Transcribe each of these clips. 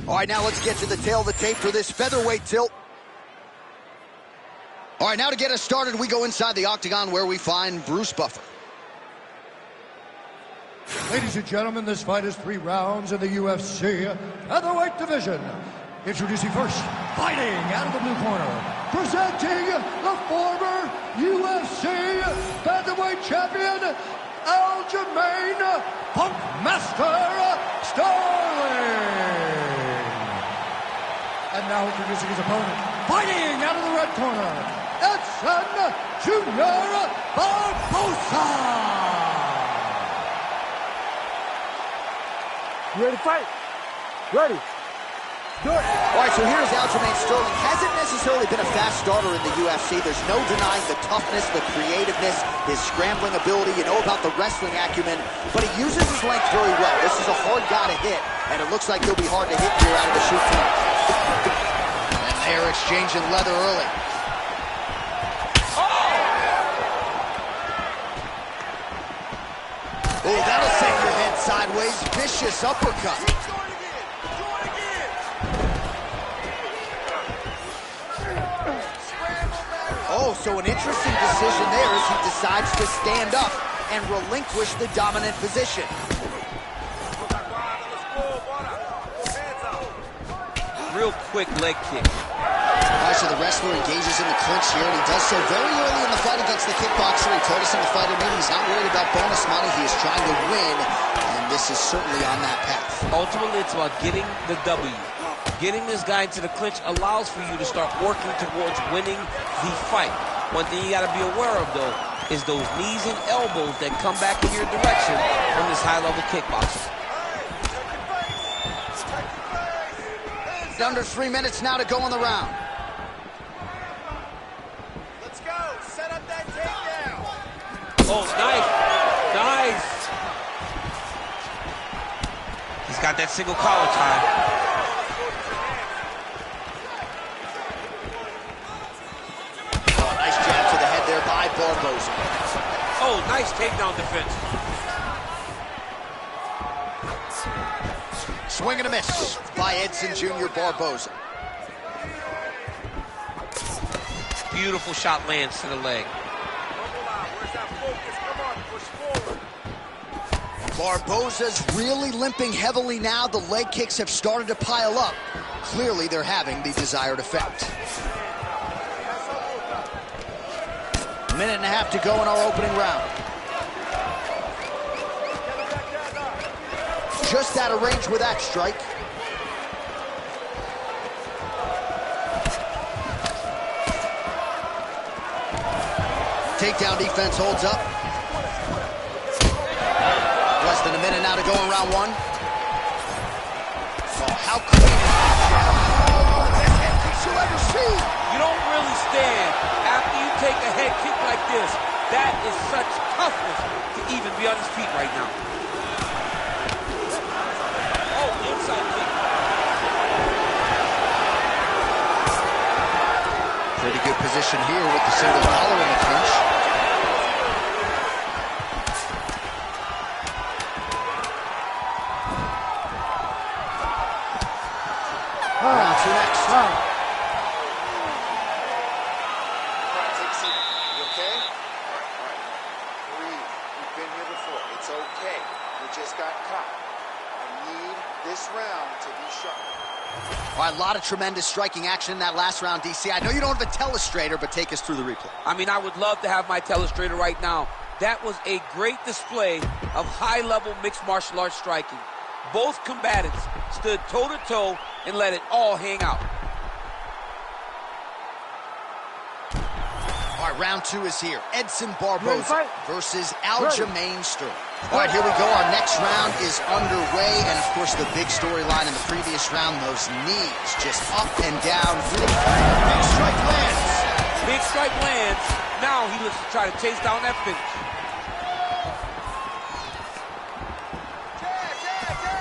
All right, now let's get to the tail of the tape for this featherweight tilt. All right, now to get us started, we go inside the octagon where we find Bruce Buffer. Ladies and gentlemen, this fight is 3 rounds in the UFC featherweight division. Introducing first, fighting out of the blue corner, presenting the former UFC featherweight champion, Aljamain Funkmaster Sterling. And now introducing his opponent, fighting out of the red corner, Edson Junior Barbosa. You ready to fight? Ready. Do it. All right, so here's Aljamain Sterling. Hasn't necessarily been a fast starter in the UFC. There's no denying the toughness, the creativeness, his scrambling ability. You know about the wrestling acumen, but he uses his length very well. This is a hard guy to hit, and it looks like he'll be hard to hit here out of the shoot team. And they're exchanging leather early. Oh, that'll send your head sideways. Vicious uppercut. Oh, so an interesting decision there as he decides to stand up and relinquish the dominant position. Real quick leg kick. All right, so the wrestler engages in the clinch here, and he does so very early in the fight against the kickboxer. He told us in the fighter meeting he's not worried about bonus money. He is trying to win, and this is certainly on that path. Ultimately, it's about getting the W. Getting this guy into the clinch allows for you to start working towards winning the fight. One thing you got to be aware of, though, is those knees and elbows that come back in your direction from this high-level kickboxer. It's under 3 minutes now to go in the round. Let's go. Set up that takedown. Oh, nice. Nice. He's got that single collar tie. By Barbosa. Oh, nice takedown defense. Swing and a miss by Edson Junior Barbosa. Beautiful shot lands to the leg. Barbosa's really limping heavily now. The leg kicks have started to pile up. Clearly, they're having the desired effect. Minute and a half to go in our opening round. Just out of range with that strike. Takedown defense holds up. Less than a minute now to go in round 1. Oh, how clean is that? Best head kick you'll ever see. You don't really stand after you take a head kick like this. That is such toughness to even be on his feet right now. Oh, inside kick. Pretty good position here with the single collar in the clinch. Round 2 next. All right, a lot of tremendous striking action in that last round, DC. I know you don't have a telestrator, but take us through the replay. I mean, I would love to have my telestrator right now. That was a great display of high-level mixed martial arts striking. Both combatants stood toe-to-toe and let it all hang out. All right, round 2 is here. Edson Barbosa versus Aljamain Sterling. All right, here we go. Our next round is underway. And, of course, the big storyline in the previous round, those knees just up and down. Big strike lands. Big strike lands. Now he looks to try to chase down that finish.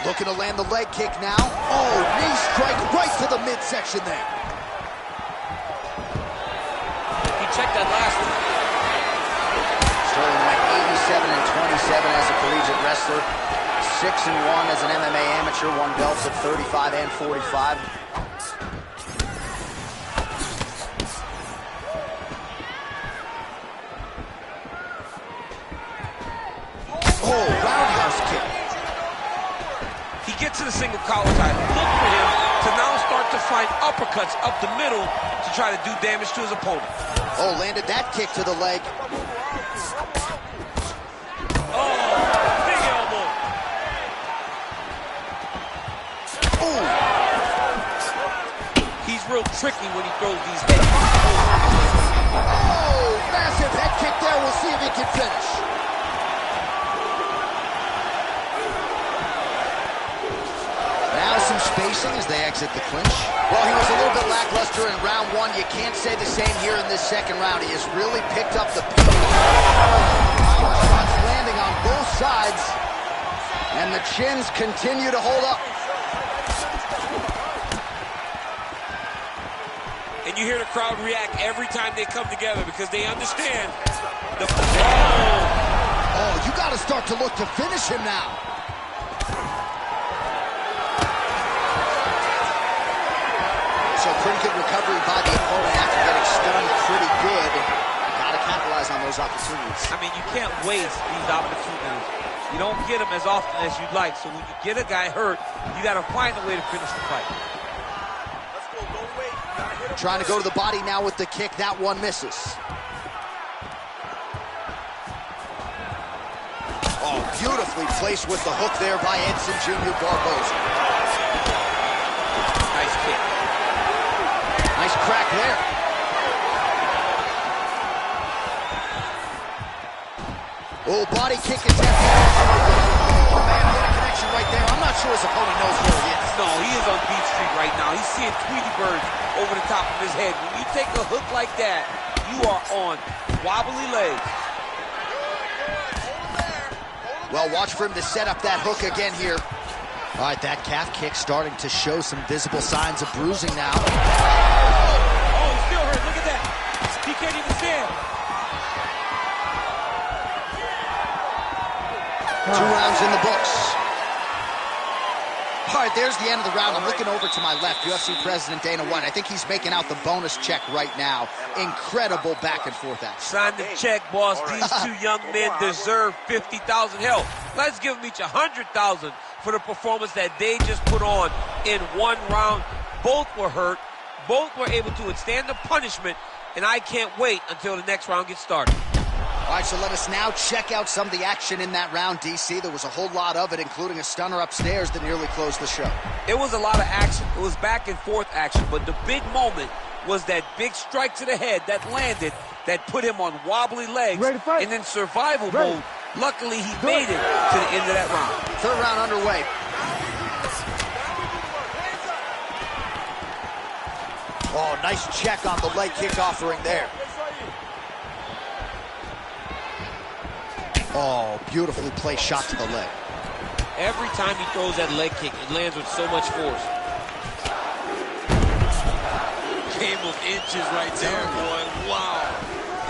Looking to land the leg kick now. Oh, knee strike right to the midsection there. He checked that last one. Sterling went 87 and 27 as a collegiate wrestler. 6-1 as an MMA amateur, won belts at 35 and 45. Oh, roundhouse kick. He gets to the single collar tie. Look for him to now start to find uppercuts up the middle to try to do damage to his opponent. Oh, landed that kick to the leg. Big elbow. Ooh. He's real tricky when he throws these head. Oh, massive head kick there. We'll see if he can finish. Now some spacing as they exit the clinch. Well, he was a little bit lackluster in round one. You can't say the same here in this second round. He has really picked up the pace. Shots landing on both sides. And the chins continue to hold up. And you hear the crowd react every time they come together because they understand the... Oh, you got to start to look to finish him now. So pretty good recovery by the opponent after getting stunned pretty good. Got to capitalize on those opportunities. I mean, you can't waste these opportunities. You don't get them as often as you'd like. So when you get a guy hurt, you got to find a way to finish the fight. Let's go. Don't wait. You gotta hit him. Trying to go to the body now with the kick. That one misses. Oh, beautifully placed with the hook there by Edson Jr. Barboza. Nice kick. Nice crack there. Oh, body kick attempt. Oh, man, what a connection right there. I'm not sure his opponent knows where he is. No, he is on Beat Street right now. He's seeing Tweety Bird over the top of his head. When you take a hook like that, you are on wobbly legs. Well, watch for him to set up that hook again here. All right, that calf kick starting to show some visible signs of bruising now. Oh, he's still hurt. Look at that. He can't even stand. 2 rounds in the books. All right, there's the end of the round. I'm looking over to my left, UFC President Dana White. I think he's making out the bonus check right now. Incredible back and forth action. Sign the check, boss. These two young men deserve $50,000. Hell, let's give them each $100,000 for the performance that they just put on in one round. Both were hurt. Both were able to withstand the punishment, and I can't wait until the next round gets started. All right, so let us now check out some of the action in that round, DC. There was a whole lot of it, including a stunner upstairs that nearly closed the show. It was a lot of action. It was back and forth action, but the big moment was that big strike to the head that landed, that put him on wobbly legs. Ready to fight? And in survival mode, luckily he made it to the end of that round. Third round underway. Oh, nice check on the leg kick offering there. Oh, beautifully placed shot to the leg. Every time he throws that leg kick, it lands with so much force. Game of inches right there, boy. Wow.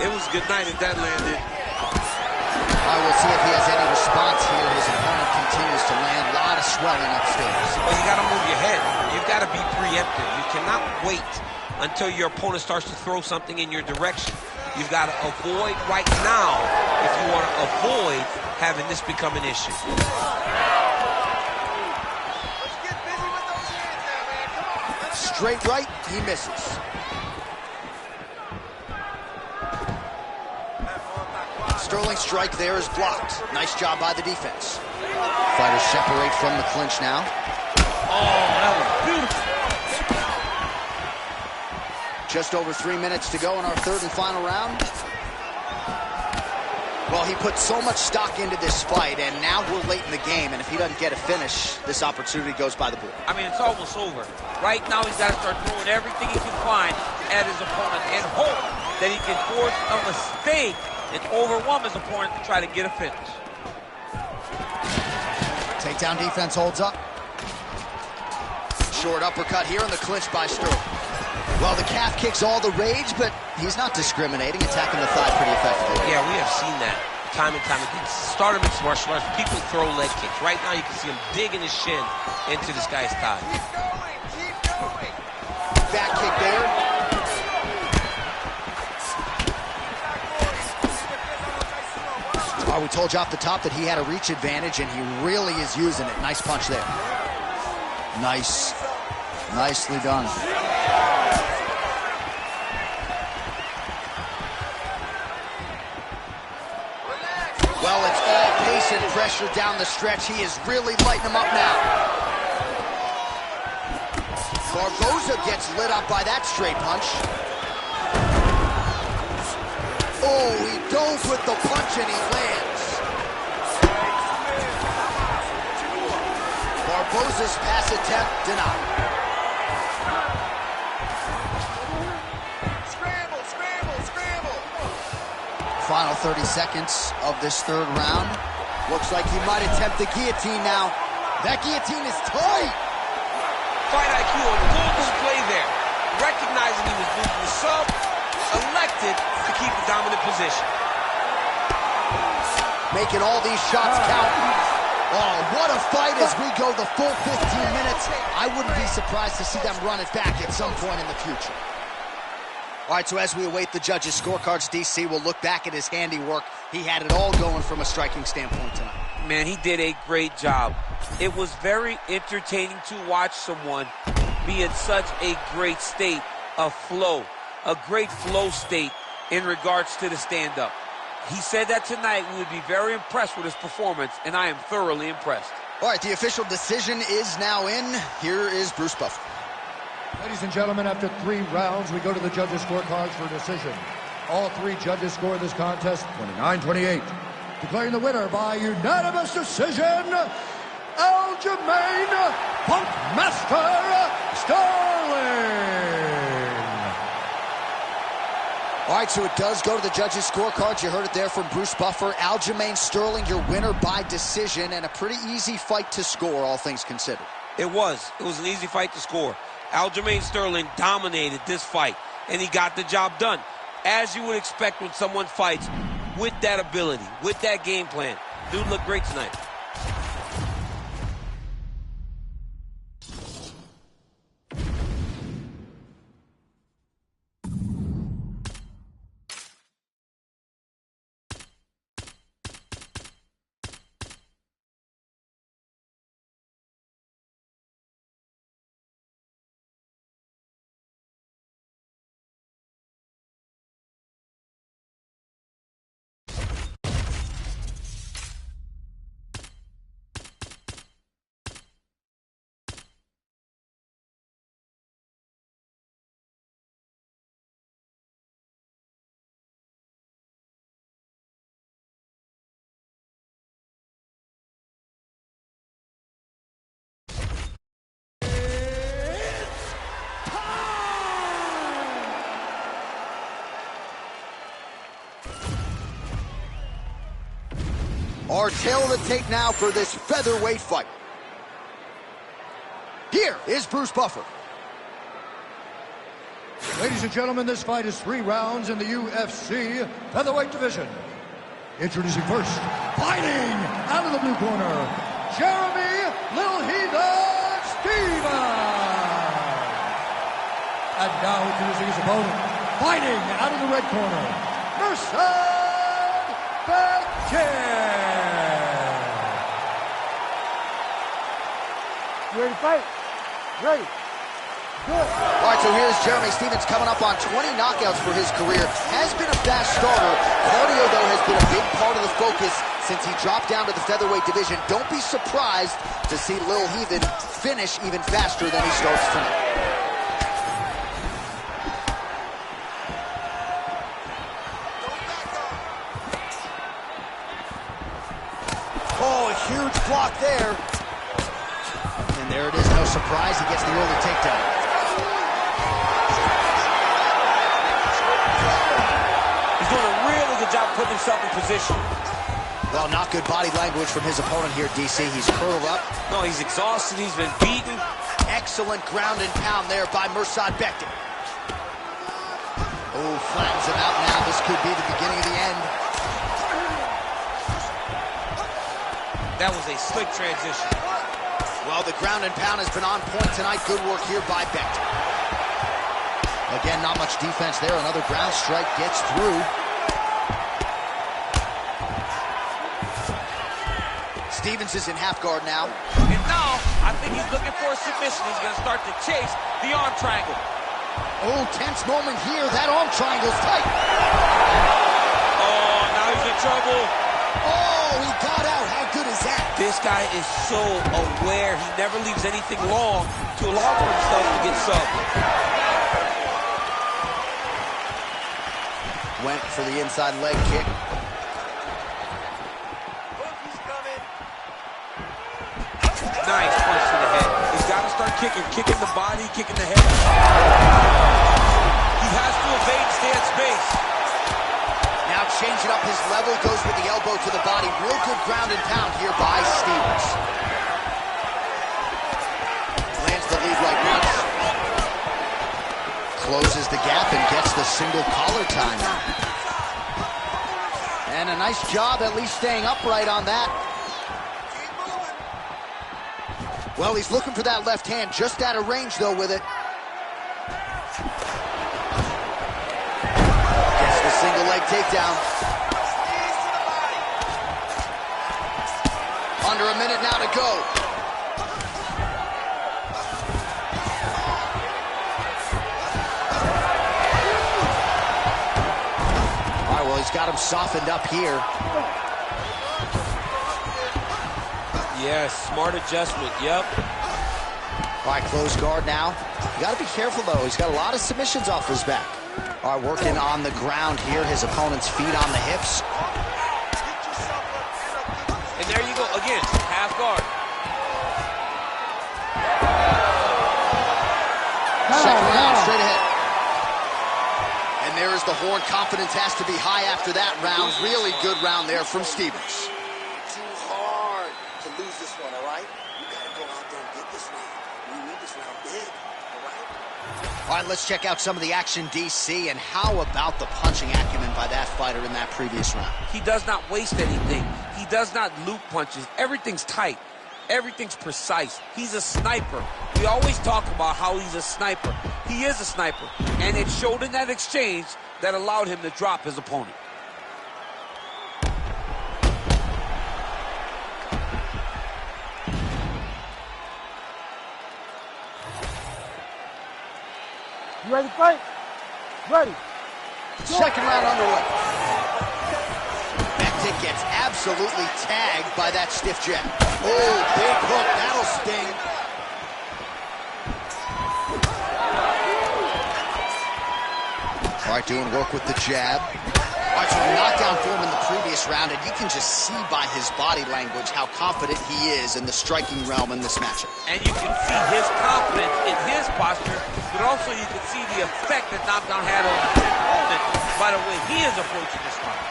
It was good night if that landed. I will see if he has any response here. His opponent continues to land. A lot of swelling upstairs. Well, you got to move your head. You've got to be preemptive. You cannot wait until your opponent starts to throw something in your direction. You've got to avoid right now if you want to avoid having this become an issue. Let's get busy with those hands now, man. Come on. Let's go. Straight right, he misses. Sterling's strike there is blocked. Nice job by the defense. Fighters separate from the clinch now. Oh, that was beautiful. Just over 3 minutes to go in our third and final round. Well, he put so much stock into this fight, and now we're late in the game, and if he doesn't get a finish, this opportunity goes by the board. I mean, it's almost over. Right now, he's got to start throwing everything he can find at his opponent and hope that he can force a mistake and overwhelm his opponent to try to get a finish. Takedown defense holds up. Short uppercut here in the clinch by Sterling. Well, the calf kick's all the rage, but he's not discriminating, attacking the thigh pretty effectively. Yeah, we have seen that. time and time again. Start him in martial arts. People throw leg kicks. Right now, you can see him digging his shin into this guy's thigh. Keep going, keep going. Back kick there. We told you off the top that he had a reach advantage, and he really is using it. Nice punch there. Nicely done. Well, it's all pace and pressure down the stretch. He is really lighting him up now. Barboza gets lit up by that straight punch. Oh, he dove with the punch and he lands. Barboza's pass attempt denied. Scramble, scramble, scramble. Final 30 seconds of this third round. Looks like he might attempt the guillotine now. That guillotine is tight. Fight IQ on full display there. Recognizing he was losing the sub, elected to keep the dominant position. Making all these shots count. Oh, what a fight as we go the full 15 minutes. I wouldn't be surprised to see them run it back at some point in the future. All right, so as we await the judges' scorecards, DC will look back at his handiwork. He had it all going from a striking standpoint tonight. Man, he did a great job. It was very entertaining to watch someone be in such a great state of flow, a great flow state in regards to the stand-up. He said that tonight we would be very impressed with his performance, and I am thoroughly impressed. All right, the official decision is now in. Here is Bruce Buffer. Ladies and gentlemen, after 3 rounds, we go to the judges' scorecards for a decision. All 3 judges scored this contest 29-28. Declaring the winner by unanimous decision, Aljamain Punkmaster Sterling. All right, so it does go to the judges' scorecards. You heard it there from Bruce Buffer. Aljamain Sterling, your winner by decision, and a pretty easy fight to score, all things considered. It was an easy fight to score. Aljamain Sterling dominated this fight, and he got the job done. As you would expect when someone fights with that ability, with that game plan. Dude looked great tonight. Our tail of the tape now for this featherweight fight. Here is Bruce Buffer. Ladies and gentlemen, this fight is 3 rounds in the UFC featherweight division. Introducing first, fighting out of the blue corner, Jeremy Lil Heathen Stevens. And now introducing his opponent, fighting out of the red corner, Mirsad Bekir. You ready to fight? Ready. Good. All right, so here's Jeremy Stevens coming up on 20 knockouts for his career. Has been a fast starter. Cardio, though, has been a big part of the focus since he dropped down to the featherweight division. Don't be surprised to see Lil Heathen finish even faster than he starts tonight. Oh, a huge block there. And there it is, no surprise, he gets the early takedown. He's doing a really good job putting himself in position. Well, not good body language from his opponent here, DC. He's curled up. No, he's exhausted, he's been beaten. Excellent ground and pound there by Mirsad Bekir. Oh, flattens him out now. This could be the beginning of the end. That was a slick transition. Well, the ground and pound has been on point tonight. Good work here by Becton. Again, not much defense there. Another ground strike gets through. Stevens is in half guard now. And now, I think he's looking for a submission. He's going to start to chase the arm triangle. Oh, tense moment here. That arm triangle's tight. Oh, now he's in trouble. Oh, he got out. How good is that? This guy is so aware. He never leaves anything long to allow for himself to get subbed. Went for the inside leg kick. Nice punch to the head. He's got to start kicking the body, kicking the head. He has to evade and stay at space. Now changing up his level, goes with the elbow to the body. Real good ground and pound here by Stevens. Lands the lead right once. Closes the gap and gets the single collar time out. And a nice job at least staying upright on that. Well, he's looking for that left hand, just out of range, though, with it. Gets the single leg takedown. Under a minute now to go. All right, well, he's got him softened up here. Yes, smart adjustment, yep. All right, close guard now. You got to be careful, though. He's got a lot of submissions off his back. All right, working on the ground here. His opponent's feet on the hips. And there you go, again, half guard. Second round, straight ahead. And there is the horn. Confidence has to be high after that round. Really good round there from Stevens. Lose this one, all right? You gotta go out there and get this round. We need this round big, all right? All right, let's check out some of the action, DC, and how about the punching acumen by that fighter in that previous round? He does not waste anything. He does not loop punches. Everything's tight. Everything's precise. He's a sniper. We always talk about how he's a sniper. He is a sniper. And it showed in that exchange that allowed him to drop his opponent. You ready to fight? Ready. Second round underway. Becton gets absolutely tagged by that stiff jab. Oh, big hook. That'll sting. All right, doing work with the jab. All right, so a knockdown for him in the previous round, and you can just see by his body language how confident he is in the striking realm in this matchup. And you can see his confidence in his posture, but also you can see the effect that knockdown had on his opponent by the way he is approaching this fight.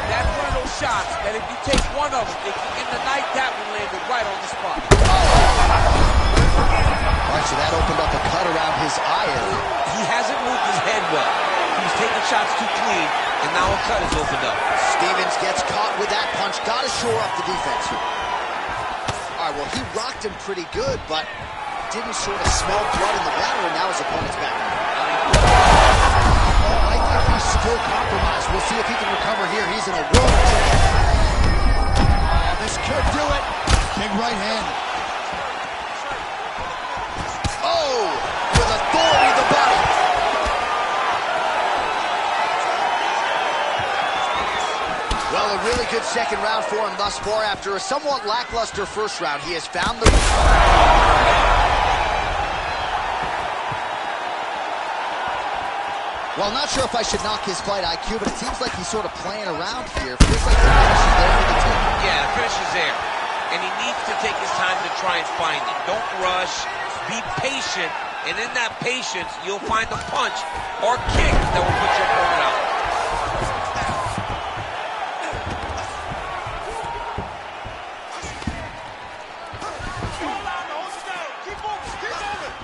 That's one of those shots that if you take one of them, if you end the night, that one landed right on the spot. All right, so that opened up a cut around his eye area. He hasn't moved his head well. He was taking shots too clean, and now a cut is opened up. Stevens gets caught with that punch. Got to shore up the defense here. All right, well, he rocked him pretty good, but didn't sort of smell blood in the water, and now his opponent's back in there. Oh, I think he's still compromised. We'll see if he can recover here. He's in a world of trouble. Oh, this could do it. Big right hand. Oh, with authority to the body. Well, a really good second round for him thus far. After a somewhat lackluster first round, he has found the... Well, not sure if I should knock his fight IQ, but it seems like he's sort of playing around here. Feels like the finish is there for the team. Yeah, the finish is there. And he needs to take his time to try and find it. Don't rush. Be patient. And in that patience, you'll find a punch or kick that will put your opponent out.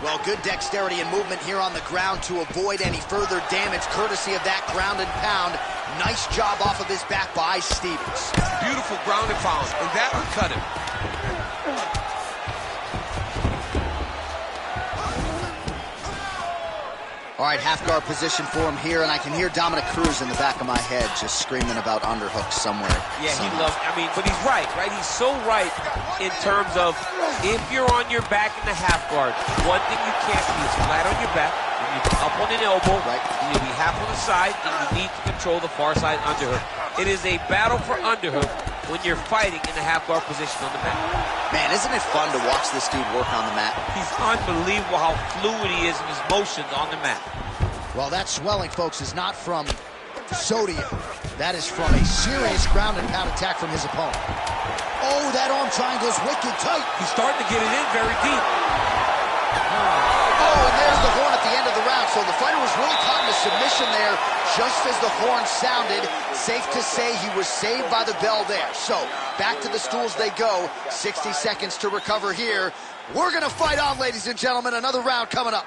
Well, good dexterity and movement here on the ground to avoid any further damage, courtesy of that ground and pound. Nice job off of his back by Stevens. Beautiful ground and pound, and that one cut him. All right, half guard position for him here, and I can hear Dominic Cruz in the back of my head just screaming about underhooks somewhere. Yeah, he loves, but he's right? He's so right in terms of if you're on your back in the half guard, one thing you can't be is flat on your back, you need to be up on an elbow, right. You need to be half on the side, and you need to control the far side underhook. It is a battle for underhook when you're fighting in the half guard position on the mat. Man, isn't it fun to watch this dude work on the mat? He's unbelievable how fluid he is in his motions on the mat. Well, that swelling, folks, is not from sodium. That is from a serious ground and pound attack from his opponent. Oh, that arm triangle is wicked tight. He's starting to get it in very deep. Oh, and there's the horn at the end of the round. So the fighter was really caught in a submission there just as the horn sounded. Safe to say he was saved by the bell there. So back to the stools they go. 60 seconds to recover here. We're going to fight on, ladies and gentlemen. Another round coming up.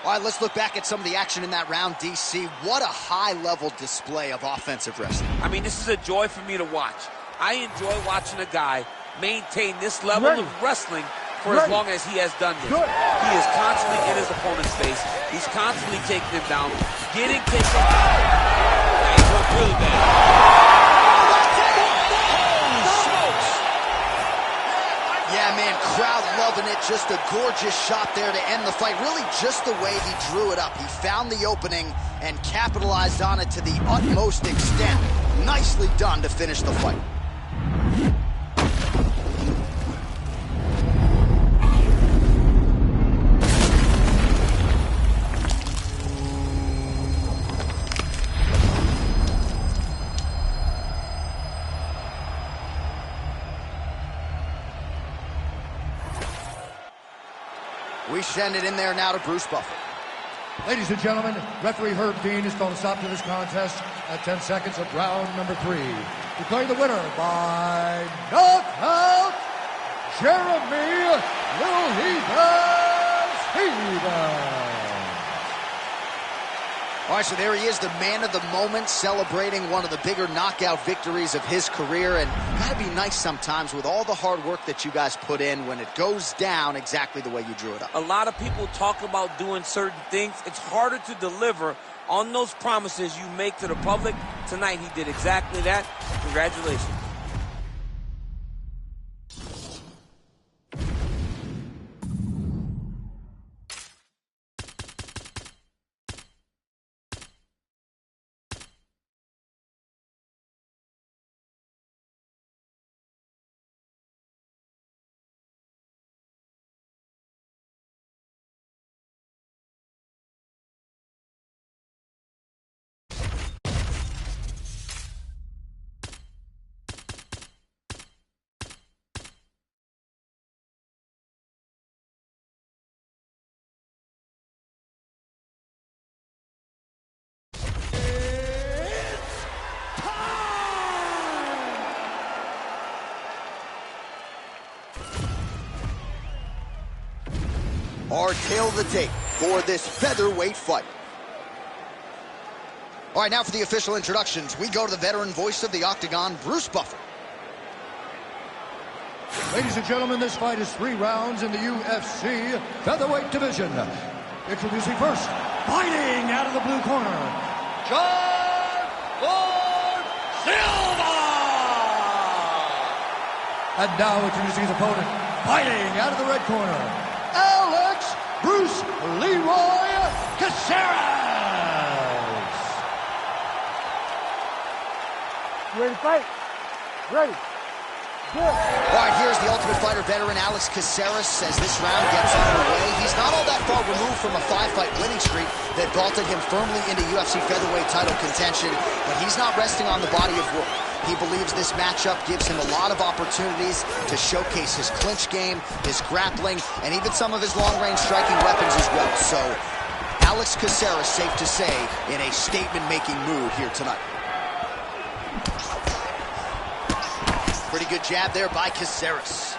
All right, let's look back at some of the action in that round, DC. What a high-level display of offensive wrestling. This is a joy for me to watch. I enjoy watching a guy maintain this level of wrestling for as long as he has done this. He is constantly in his opponent's face. He's constantly taking him down, getting kicked out. Yeah, he's hurt really bad. Yeah, man, crowd loving it. Just a gorgeous shot there to end the fight. Really just the way he drew it up. He found the opening and capitalized on it to the utmost extent. Nicely done to finish the fight. We send it in there now to Bruce Buffer. Ladies and gentlemen, referee Herb Dean is going to stop to this contest at 10 seconds of round number 3. Declaring the winner by knockout, Jeremy Little Heathen Stevens. All right, so there he is, the man of the moment, celebrating one of the bigger knockout victories of his career. And gotta be nice sometimes with all the hard work that you guys put in when it goes down exactly the way you drew it up. A lot of people talk about doing certain things. It's harder to deliver on those promises you make to the public. Tonight, he did exactly that. Congratulations. Our tale of the tape for this featherweight fight. All right, now for the official introductions, we go to the veteran voice of the Octagon, Bruce Buffer. Ladies and gentlemen, this fight is 3 rounds in the UFC featherweight division. Introducing first, fighting out of the blue corner, John Lord Silva! And now introducing his opponent, fighting out of the red corner, Alex Bruce Leroy Caceres! You ready to fight? Ready. All right, here's the Ultimate Fighter veteran Alex Caceres as this round gets underway. He's not all that far removed from a 5-fight winning streak that vaulted him firmly into UFC featherweight title contention, but he's not resting on the body of work. He believes this matchup gives him a lot of opportunities to showcase his clinch game, his grappling, and even some of his long-range striking weapons as well. So, Alex Caceres, safe to say, in a statement-making mood here tonight. Pretty good jab there by Caceres.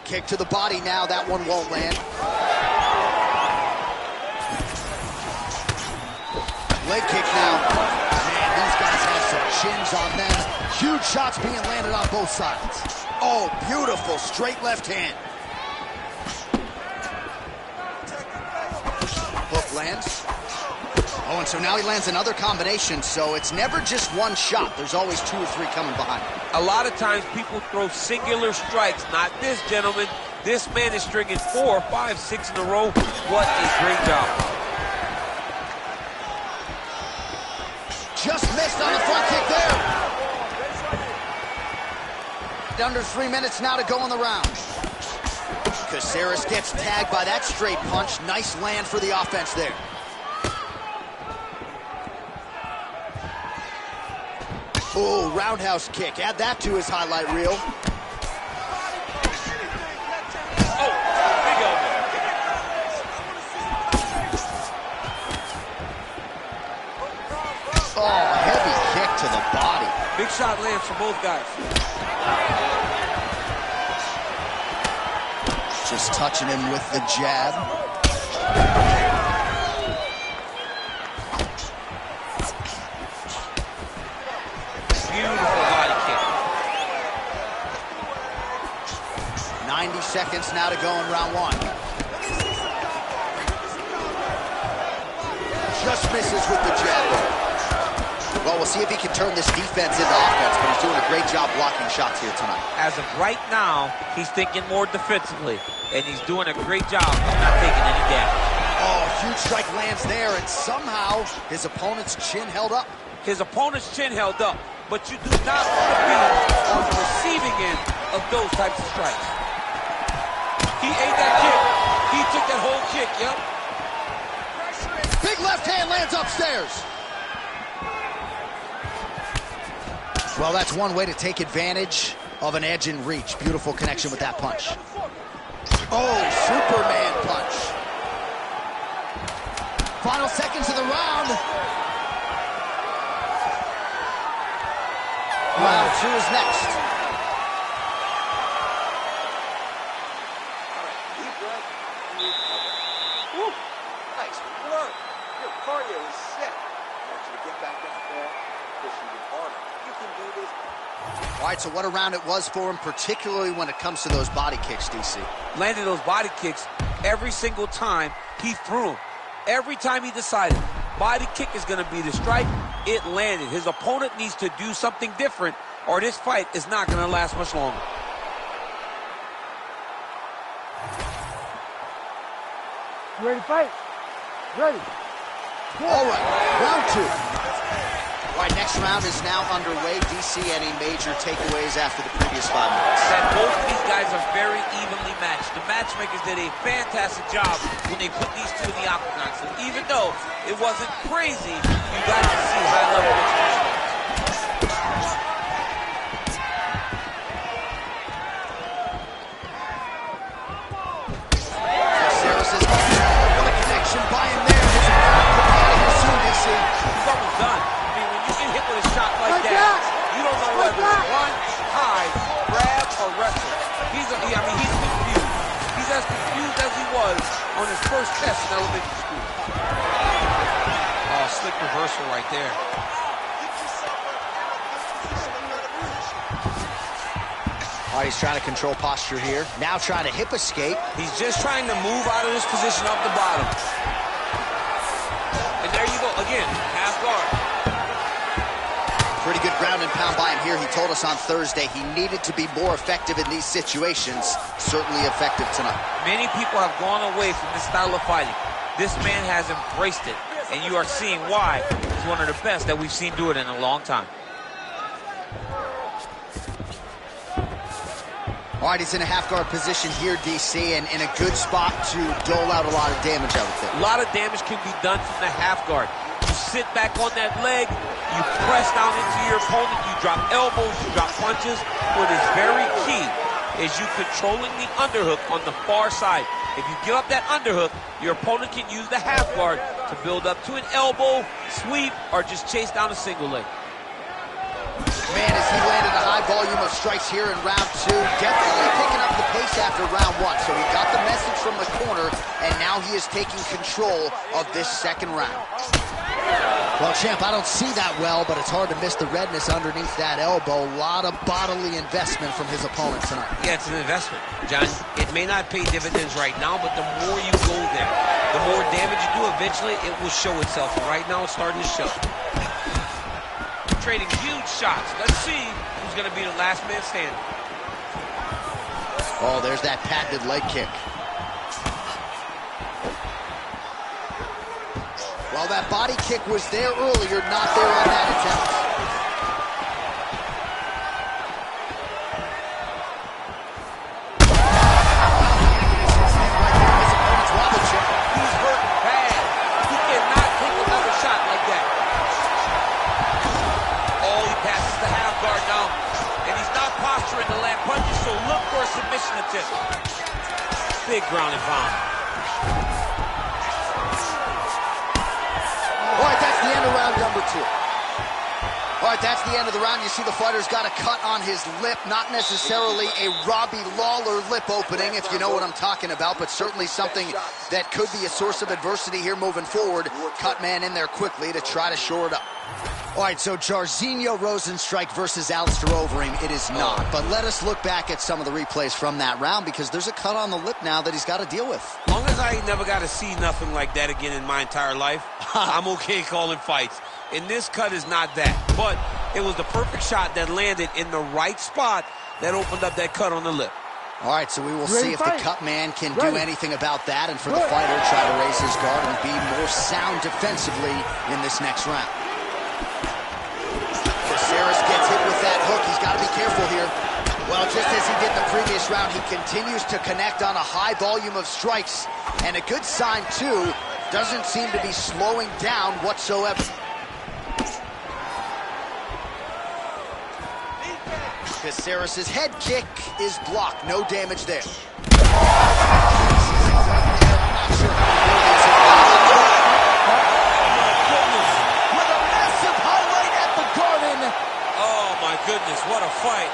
Kick to the body now, that one won't land. Leg kick now. Man, these guys have some chins on them. Huge shots being landed on both sides. Oh, beautiful, straight left hand. Hook lands. Oh, and so now he lands another combination, so it's never just one shot. There's always 2 or 3 coming behind. A lot of times people throw singular strikes. Not this gentleman. This man is stringing 4, 5, 6 in a row. What a great job. Just missed on the front kick there. Under 3 minutes now to go in the round. Caceres gets tagged by that straight punch. Nice land for the offense there. Oh, roundhouse kick. Add that to his highlight reel. Oh, big elbow. Oh, heavy kick to the body. Big shot lands for both guys. Just touching him with the jab. Beautiful body kick. 90 seconds now to go in round 1. Just misses with the jab. Well, we'll see if he can turn this defense into offense, but he's doing a great job blocking shots here tonight. As of right now, he's thinking more defensively, and he's doing a great job of not taking any damage. Oh, huge strike lands there, and somehow his opponent's chin held up. His opponent's chin held up, but you do not want to be on the receiving end of those types of strikes. He ate that kick. He took that whole kick, yep. Big left hand lands upstairs. Well, that's one way to take advantage of an edge and reach. Beautiful connection with that punch. Oh, Superman punch. Final seconds of the round. Round 2 is next. All right, deep breath and recover. Woo! Nice work. Your cardio is set. I want you to get back out there, push even harder. You can do this. All right, so what a round it was for him, particularly when it comes to those body kicks, DC. Landed those body kicks every single time he threw them. Every time he decided body kick is going to be the strike, it landed. His opponent needs to do something different, or this fight is not going to last much longer. You ready to fight? Ready. All right, round 2. All right, next round is now underway. DC, any major takeaways after the previous 5 minutes? That both of these guys are very evenly matched. The matchmakers did a fantastic job when they put these two in the octagon. So even though it wasn't crazy, you got to see high-level execution. Caceres is what a connection by him there. His opponent could be out of here soon, DC. He's almost done. I mean, when you get hit with a shot like that, you don't know whether to run, hide, grab, or wrestle. He's confused. He's as confused as he was on his first test in elementary school. Oh, slick reversal right there. All right, he's trying to control posture here. Now trying to hip escape. He's just trying to move out of this position off the bottom. And there you go, again, half guard. Pretty good ground and pound by him here. He told us on Thursday he needed to be more effective in these situations. Certainly effective tonight. Many people have gone away from this style of fighting. This man has embraced it, and you are seeing why he's one of the best that we've seen do it in a long time. All right, he's in a half-guard position here, DC, and in a good spot to dole out a lot of damage, I would think. A lot of damage can be done from the half guard. You sit back on that leg, you press down into your opponent, you drop elbows, you drop punches. What is very key is you controlling the underhook on the far side. If you give up that underhook, your opponent can use the half guard to build up to an elbow, sweep, or just chase down a single leg. Man, as he landed a high volume of strikes here in round 2, definitely picking up the pace after round 1. So he got the message from the corner, and now he is taking control of this second round. Well, champ, I don't see that well, but it's hard to miss the redness underneath that elbow. A lot of bodily investment from his opponent tonight. Yeah, it's an investment, John. It may not pay dividends right now, but the more you go there, the more damage you do, eventually it will show itself. And right now it's starting to show. Trading huge shots. Let's see who's going to be the last man standing. Oh, there's that patented leg kick. Well, that body kick was there earlier, not there on that attempt. He's hurt bad. He cannot take another shot like that. Oh, he passes the half guard now. And he's not posturing to land punches, so look for a submission attempt. Big ground and pound. All right, that's the end of round number 2. All right, that's the end of the round. You see the fighter's got a cut on his lip, not necessarily a Robbie Lawler lip opening, if you know what I'm talking about, but certainly something that could be a source of adversity here moving forward. Cut man in there quickly to try to shore it up. All right, so Jairzinho Rozenstruik versus Alistair Overeem, it is not. But let us look back at some of the replays from that round, because there's a cut on the lip now that he's got to deal with. As long as I ain't never got to see nothing like that again in my entire life, I'm okay calling fights. And this cut is not that. But it was the perfect shot that landed in the right spot that opened up that cut on the lip. All right, so we will see if the cut man can do anything about that, and for the fighter, try to raise his guard and be more sound defensively in this next round. Caceres gets hit with that hook. He's got to be careful here. Well, just as he did the previous round, he continues to connect on a high volume of strikes. And a good sign, too, doesn't seem to be slowing down whatsoever. Caceres' head kick is blocked. No damage there. Oh, my goodness, what a fight.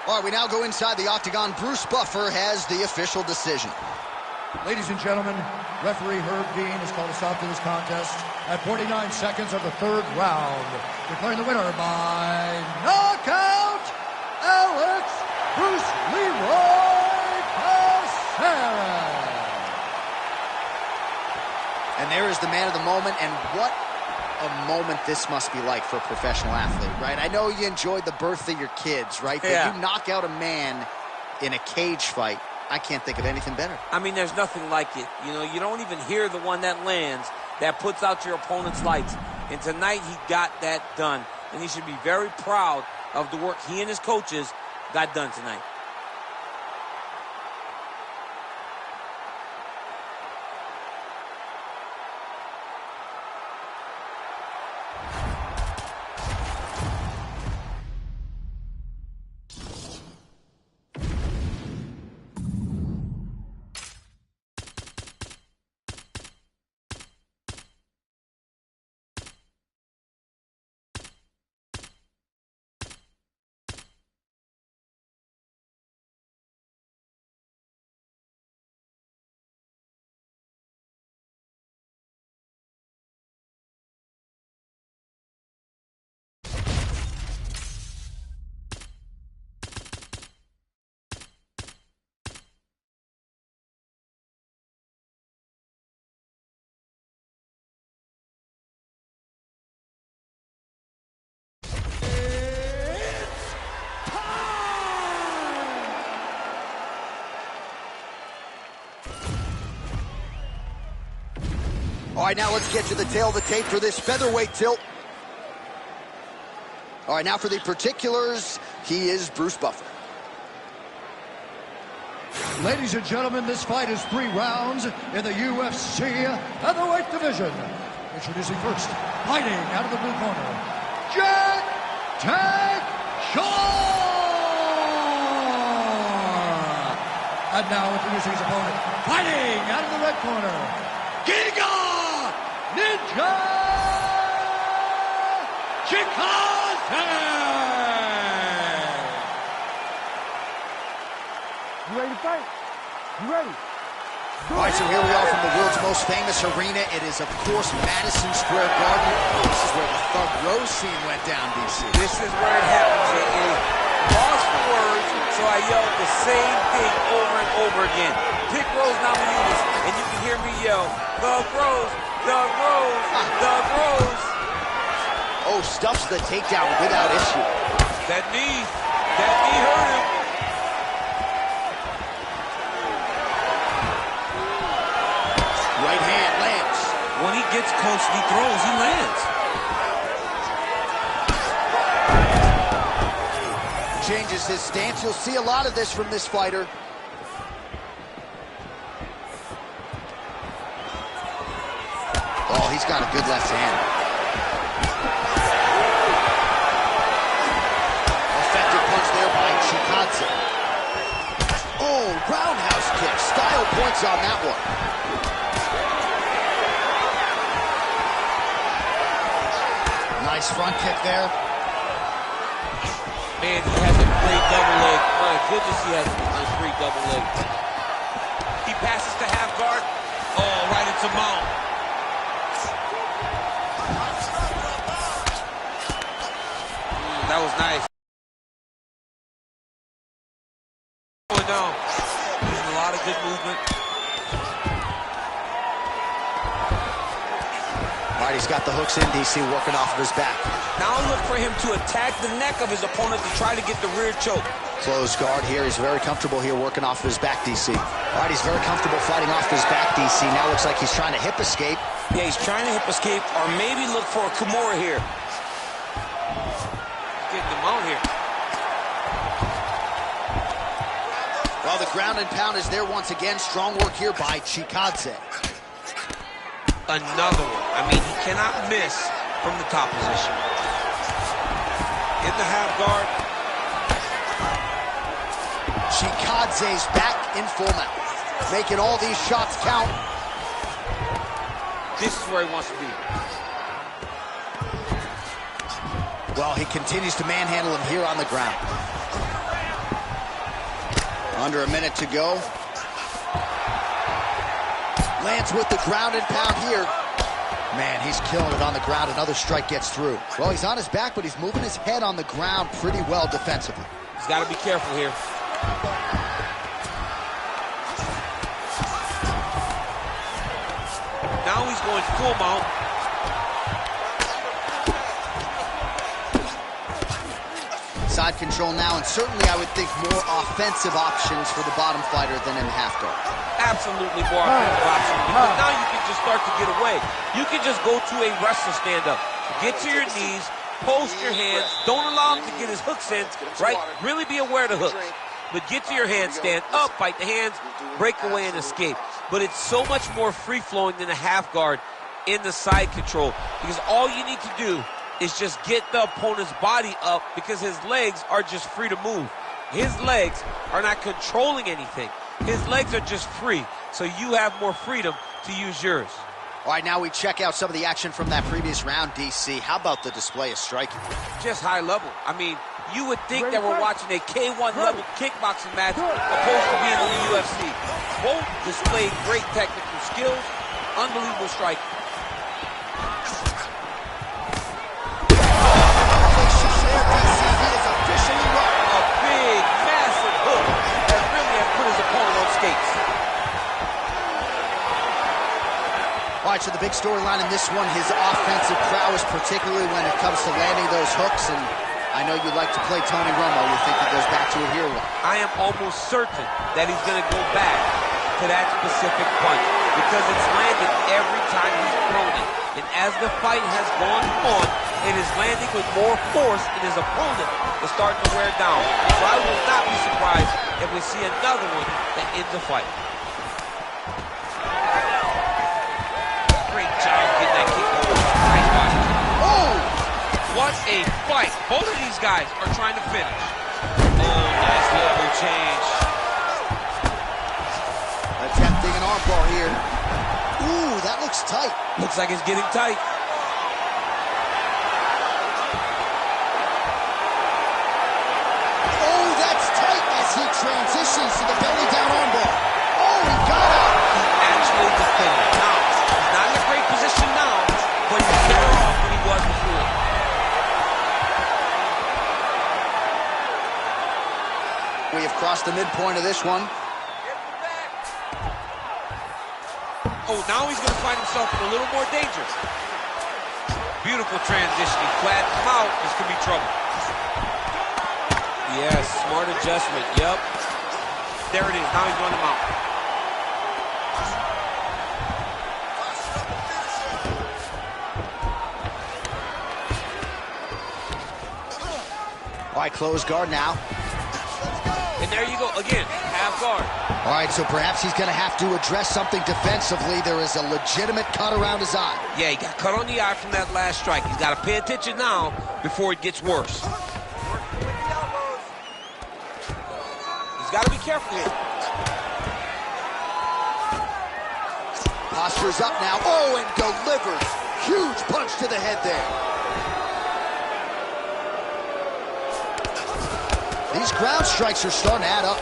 All right, we now go inside the octagon. Bruce Buffer has the official decision. Ladies and gentlemen, referee Herb Dean has called a stop to this contest at 49 seconds of the 3rd round, declaring the winner by knockout, Alex Bruce Leroy Caceres. And there is the man of the moment, and what a moment this must be like for a professional athlete, right? I know you enjoyed the birth of your kids, right? Yeah. But you knock out a man in a cage fight, I can't think of anything better. I mean, there's nothing like it. You know, you don't even hear the one that lands, that puts out your opponent's lights. And tonight, he got that done. And he should be very proud of the work he and his coaches got done tonight. All right, now let's get to the tail of the tape for this featherweight tilt. All right, now for the particulars, he is Bruce Buffer. Ladies and gentlemen, this fight is 3 rounds in the UFC featherweight division. Introducing first, fighting out of the blue corner, Jack Tank Shore! And now introducing his opponent, fighting out of the red corner, Giga Ninja Chikadze! You ready to fight? You ready? All right, so here we are from the world's most famous arena. It is, of course, Madison Square Garden. This is where the Thug Rose scene went down, DC. This is where it happens. It is lost for words, so I yelled the same thing over and over again. Pick Rose Namajunas, and you can hear me yell, Thug Rose, Thug Rose, Thug Rose. Oh, stuffs the takedown without issue. That knee hurt him. Right hand lands. When he gets close, he throws, he lands. Changes his stance. You'll see a lot of this from this fighter. Oh, he's got a good left hand. Effective punch there by Chikadze. Oh, roundhouse kick. Style points on that one. Nice front kick there. Man, he has a great double leg. My goodness, he has a great double leg. He passes to half guard. Oh, right into mount. That was nice. Going down. Using a lot of good movement. All right, he's got the hooks in, DC, working off of his back. Now look for him to attack the neck of his opponent to try to get the rear choke. Closed guard here. He's very comfortable here working off of his back, DC. All right, he's very comfortable fighting off his back, DC. Now looks like he's trying to hip escape. Yeah, he's trying to hip escape or maybe look for a Kimura here. Getting him out here. Well, the ground and pound is there once again. Strong work here by Chikadze. Another one. I mean, he cannot miss from the top position. In the half guard. Chikadze's back in full mount. Making all these shots count. This is where he wants to be. Well, he continues to manhandle him here on the ground. Under a minute to go. Lands with the ground and pound here. Man, he's killing it on the ground. Another strike gets through. Well, he's on his back, but he's moving his head on the ground pretty well defensively. He's got to be careful here. Now he's going full mount. Side control now, and certainly I would think more offensive options for the bottom fighter than in half guard. Absolutely more offensive options, because now you can just start to get away. You can just go to a wrestler stand-up. Get to your knees, post your hands, don't allow him to get his hooks in, right? Really be aware of the hooks. But get to your hands, stand up, fight the hands, break away and escape. But it's so much more free-flowing than a half guard in the side control, because all you need to do is just get the opponent's body up, because his legs are just free to move. His legs are not controlling anything. His legs are just free, so you have more freedom to use yours. All right, now we check out some of the action from that previous round, DC. How about the display of striking? Just high level. I mean, you would think that we're watching a K1 level kickboxing match opposed to being in the UFC. Both displayed great technical skills, unbelievable striking. A big, massive hook that really has put his opponent on skates. All right, so the big storyline in this one, his offensive prowess, particularly when it comes to landing those hooks. And I know you like to play Tony Romo. You think he goes back to it here? I am almost certain that he's going to go back to that specific punch because it's landed every time he's thrown it. And as the fight has gone on, it is landing with more force and his opponent is starting to wear down. So I will not be surprised if we see another one that ends the fight. Great job getting that kick going. Nice body. Oh! What a fight. Both of these guys are trying to finish. Oh, nice level change. Attempting an armbar here. Ooh, that looks tight. Looks like it's getting tight. Oh, that's tight as he transitions to the belly down armbar. Oh, he got out. He actually defended. Now, he's not in a great position now, but he's better off than he was before. We have crossed the midpoint of this one. Oh, now he's going to find himself a little more dangerous. Beautiful transition. He flattened him out. This could be trouble. Yes, smart adjustment. Yep. There it is. Now he's running him out. All right, close guard now. And there you go. Again, half guard. All right, so perhaps he's going to have to address something defensively. There is a legitimate cut around his eye. Yeah, he got cut on the eye from that last strike. He's got to pay attention now before it gets worse. He's got to be careful here. Posture's up now. Oh, and delivers. Huge punch to the head there. These ground strikes are starting to add up.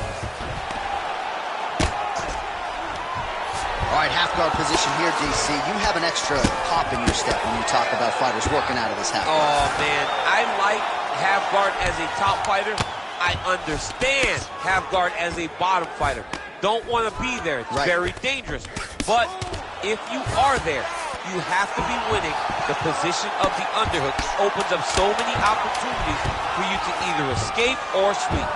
All right, half guard position here, DC. You have an extra pop in your step when you talk about fighters working out of this half guard. Oh, man. I like half guard as a top fighter. I understand half guard as a bottom fighter. Don't want to be there. It's very dangerous. But if you are there, you have to be winning. The position of the underhook opens up so many opportunities for you to either escape or sweep.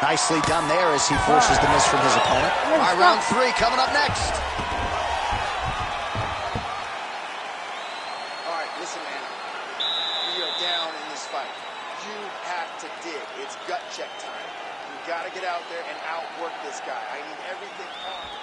Nicely done there as he forces the miss from his opponent. All right, round 3 coming up next. All right, listen, man. We are down in this fight. You have to dig. It's gut check time. You got to get out there and outwork this guy. I need everything on.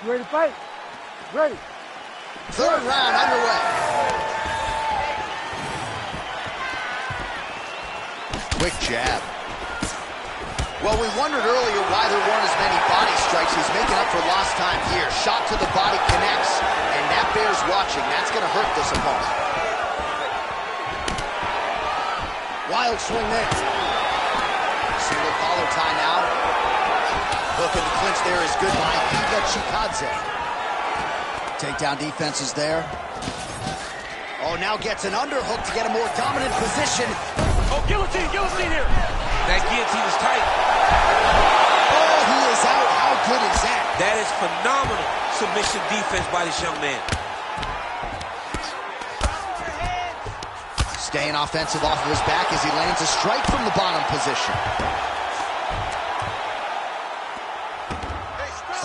You ready to fight? Ready. Third round underway. Quick jab. Well, we wondered earlier why there weren't as many body strikes. He's making up for lost time here. Shot to the body connects, and that bears watching. That's going to hurt this opponent. Wild swing there. Single collar tie now. Hook in the clinch there is good by Giga Chikadze. Takedown defense is there. Oh, now gets an underhook to get a more dominant position. Oh, guillotine here. That guillotine is tight. Oh, he is out. How good is that? That is phenomenal submission defense by this young man. Staying offensive off of his back as he lands a strike from the bottom position.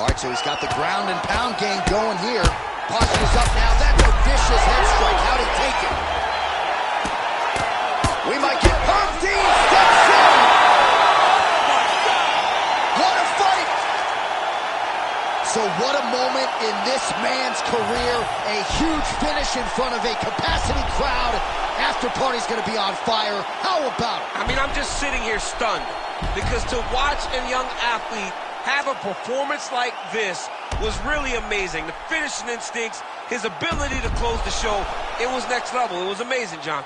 All right, so he's got the ground and pound game going here. Posture's up now. That's a vicious head strike. How'd he take it? We might get Herb Dean steps in. What a fight. So what a moment in this man's career. A huge finish in front of a capacity crowd. After party's going to be on fire. How about it? I mean, I'm just sitting here stunned because to watch a young athlete have a performance like this was really amazing. The finishing instincts, his ability to close the show, it was next level. It was amazing, John.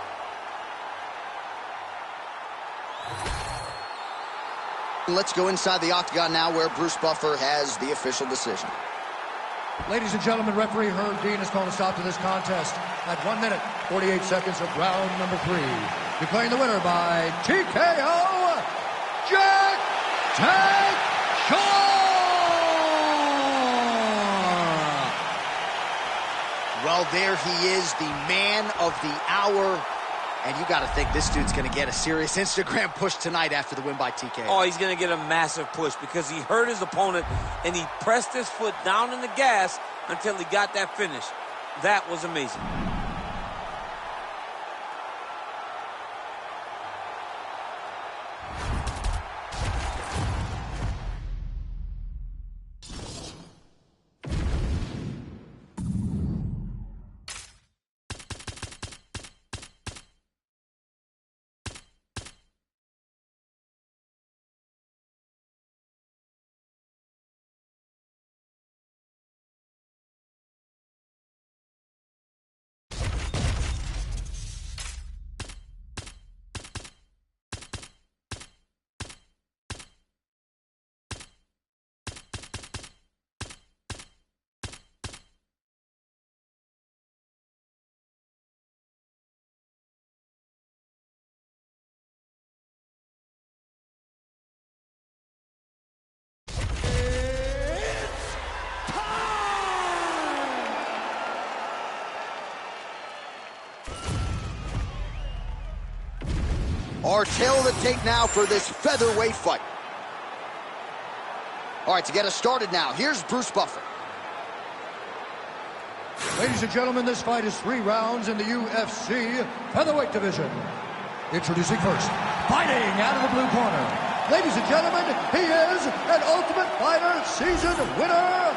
Let's go inside the octagon now where Bruce Buffer has the official decision. Ladies and gentlemen, referee Herb Dean has called a stop to this contest at 1 minute, 48 seconds of round number 3. Declaring the winner by TKO, Jack Tank Shaw! Well, there he is, the man of the hour. And you got to think this dude's going to get a serious Instagram push tonight after the win by TKO. Oh, he's going to get a massive push because he hurt his opponent and he pressed his foot down in the gas until he got that finish. That was amazing. Our tail of the tape now for this featherweight fight. All right, to get us started now, here's Bruce Buffer. Ladies and gentlemen, this fight is 3 rounds in the UFC featherweight division. Introducing first, fighting out of the blue corner. Ladies and gentlemen, he is an Ultimate Fighter season winner,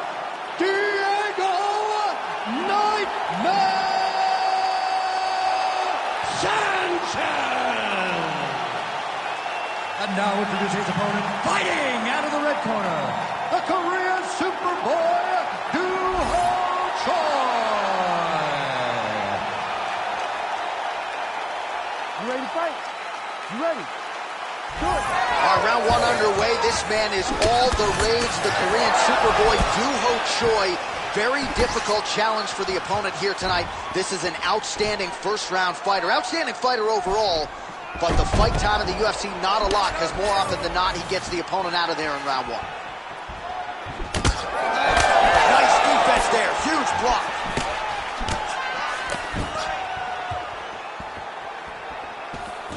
Diego Nightmare Sanchez! And now introducing his opponent, fighting out of the red corner, the Korean Superboy, Doo-Ho Choi! You ready to fight? You ready? Do it. All right, round 1 underway. This man is all the rage, the Korean Superboy, Doo-Ho Choi. Very difficult challenge for the opponent here tonight. This is an outstanding first-round fighter. Outstanding fighter overall, but the fight time in the UFC, not a lot, because more often than not, he gets the opponent out of there in round 1. Nice defense there. Huge block.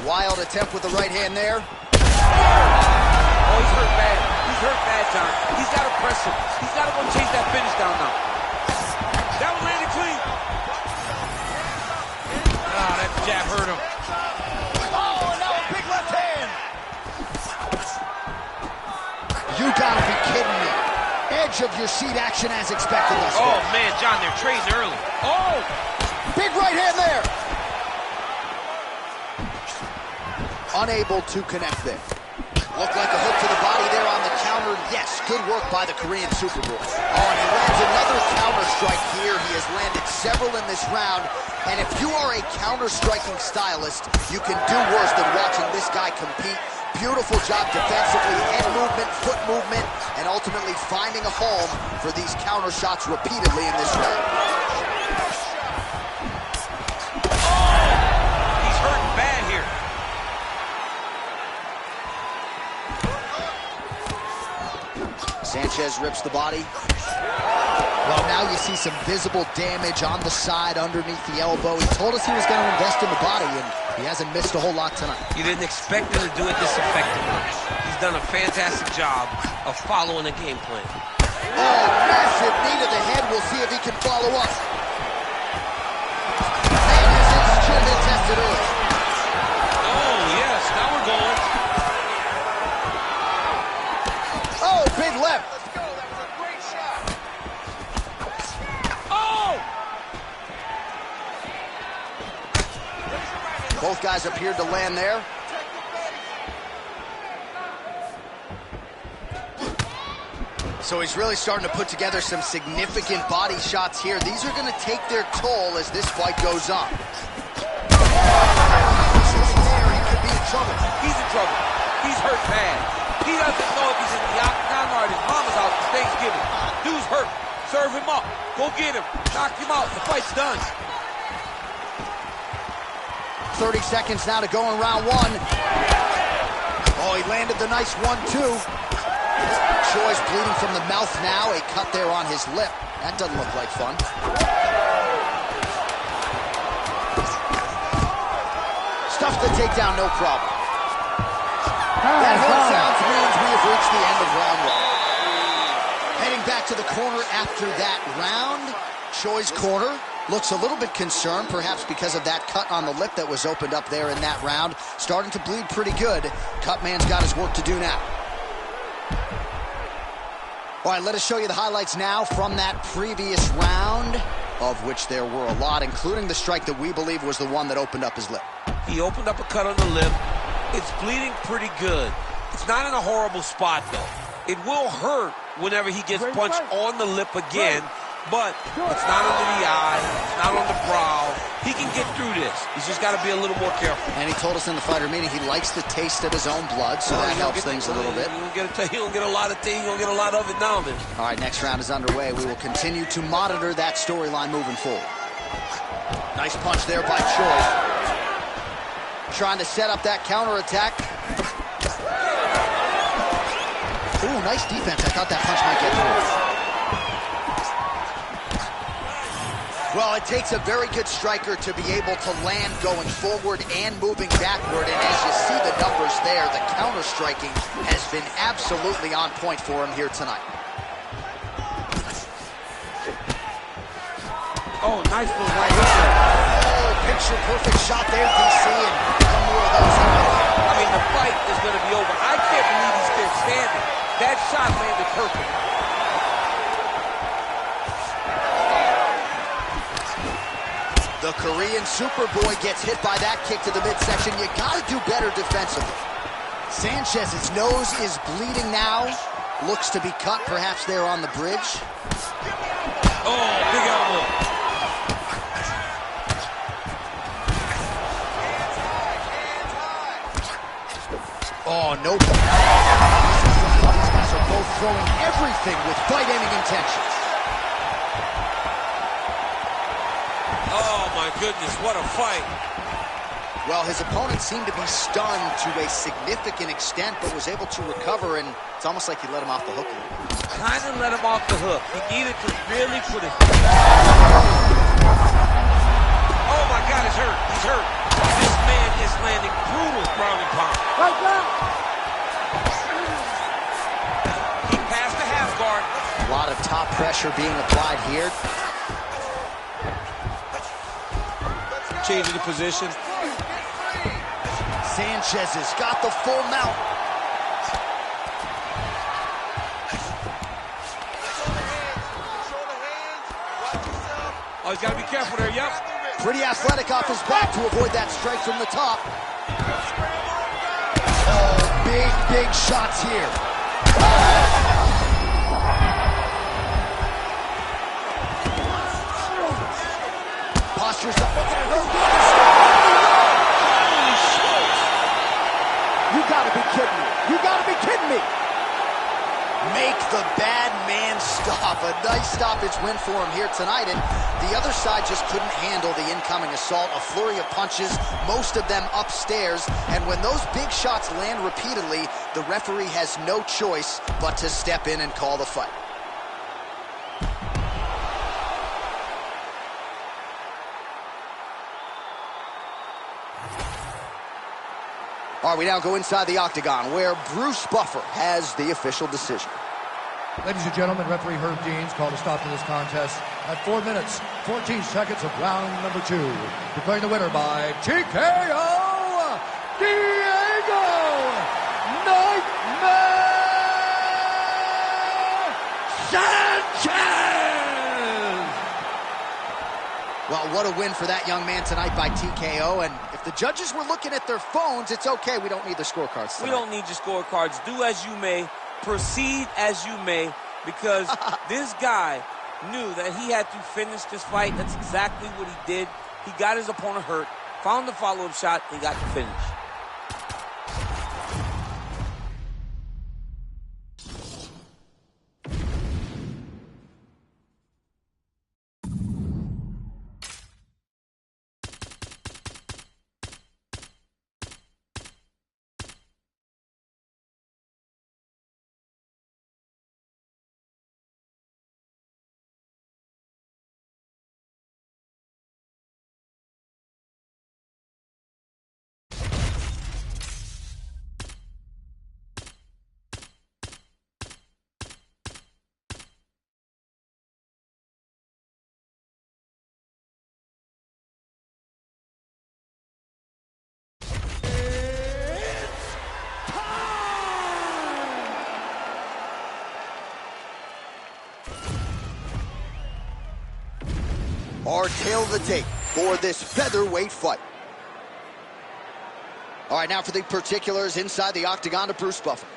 Wild attempt with the right hand there. Oh, he's hurt bad. He's hurt bad, John. He's got to press him. He's got to go chase that finish down now. That one landed clean. Ah, that jab hurt him. Oh, and now a big left hand. You gotta be kidding me. Edge of your seat action as expected thus far. Oh, man, John, they're trades early. Oh! Big right hand there. Unable to connect there. Looked like a hook to the body there on the counter. Yes, good work by the Korean Superboy. Oh, and he lands another counter strike here. He has landed several in this round. And if you are a counter-striking stylist, you can do worse than watching this guy compete. Beautiful job defensively, head movement, foot movement, and ultimately finding a home for these counter shots repeatedly in this round. He's hurting bad here. Sanchez rips the body. Well, now you see some visible damage on the side underneath the elbow. He told us he was going to invest in the body, and he hasn't missed a whole lot tonight. You didn't expect him to do it this effectively. He's done a fantastic job of following the game plan. Oh, massive knee to the head. We'll see if he can follow up. Man, his should have been tested early. Oh, yes, now we're going. Oh, big left. Let's go. That was a great shot. Oh! Both guys appeared to land there. So he's really starting to put together some significant body shots here. These are going to take their toll as this fight goes on. He could be in trouble. He's in trouble. He's hurt bad. He doesn't know if he's in the octagon or at his mama's house for Thanksgiving. Dude's hurt. Serve him up. Go get him. Knock him out. The fight's done. 30 seconds now to go in round one. Oh, he landed the nice 1-2. Choi's bleeding from the mouth now. A cut there on his lip. That doesn't look like fun. Stuffs the takedown, no problem. That horn sounds means we have reached the end of round one. Heading back to the corner after that round. Choi's corner looks a little bit concerned, perhaps because of that cut on the lip that was opened up there in that round. Starting to bleed pretty good. Cutman's got his work to do now. All right, let us show you the highlights now from that previous round, of which there were a lot, including the strike that we believe was the one that opened up his lip. He opened up a cut on the lip. It's bleeding pretty good. It's not in a horrible spot, though. It will hurt whenever he gets punched on the lip again, but it's not under the eye, it's not on the brow. He can get through this. He's just got to be a little more careful. And he told us in the fighter meeting he likes the taste of his own blood, so that helps things a little bit. You don't get a lot of things, you don't get a lot of it now, man. All right, next round is underway. We will continue to monitor that storyline moving forward. Nice punch there by Choi. Trying to set up that counterattack. Ooh, nice defense. I thought that punch might get through. Well, it takes a very good striker to be able to land going forward and moving backward. And as you see the numbers there, the counter-striking has been absolutely on point for him here tonight. Oh, nice move right here. Oh, picture-perfect shot there, DC, and one more of those. I mean, the fight is going to be over. I can't believe he's still standing. That shot landed perfect. The Korean Superboy gets hit by that kick to the midsection. You gotta do better defensively. Sanchez's nose is bleeding now. Looks to be cut perhaps there on the bridge. Oh, big elbow. Oh, no. These guys are both throwing everything with fight-ending intentions. Oh, my goodness, what a fight. Well, his opponent seemed to be stunned to a significant extent, but was able to recover, and it's almost like he let him off the hook a little bit. Kind of let him off the hook. He needed to really put it. Oh, my God, he's hurt. He's hurt. This man is landing brutal ground and pound. Right now. He passed the half guard. A lot of top pressure being applied here. Changing the position. Sanchez has got the full mount. Oh, he's got to be careful there, yep. Pretty athletic off his back to avoid that strike from the top. Oh, big shots here. Postures up. Holy smokes. You gotta be kidding me. You gotta be kidding me. Make the bad man stop. A nice stoppage win for him here tonight, and the other side just couldn't handle the incoming assault. A flurry of punches, most of them upstairs, and when those big shots land repeatedly, the referee has no choice but to step in and call the fight. All right, we now go inside the octagon, where Bruce Buffer has the official decision. Ladies and gentlemen, referee Herb Deans called a stop to this contest at 4 minutes, 14 seconds of round number 2. Declaring the winner by TKO, Diego Nightmare Sanchez! Well, what a win for that young man tonight by TKO, and if the judges were looking at their phones, it's okay. We don't need the scorecards tonight. We don't need your scorecards. Do as you may. Proceed as you may, because this guy knew that he had to finish this fight. That's exactly what he did. He got his opponent hurt, found the follow-up shot, and got the finish. our tale of the tape for this featherweight fight. All right, now for the particulars inside the octagon to Bruce Buffer.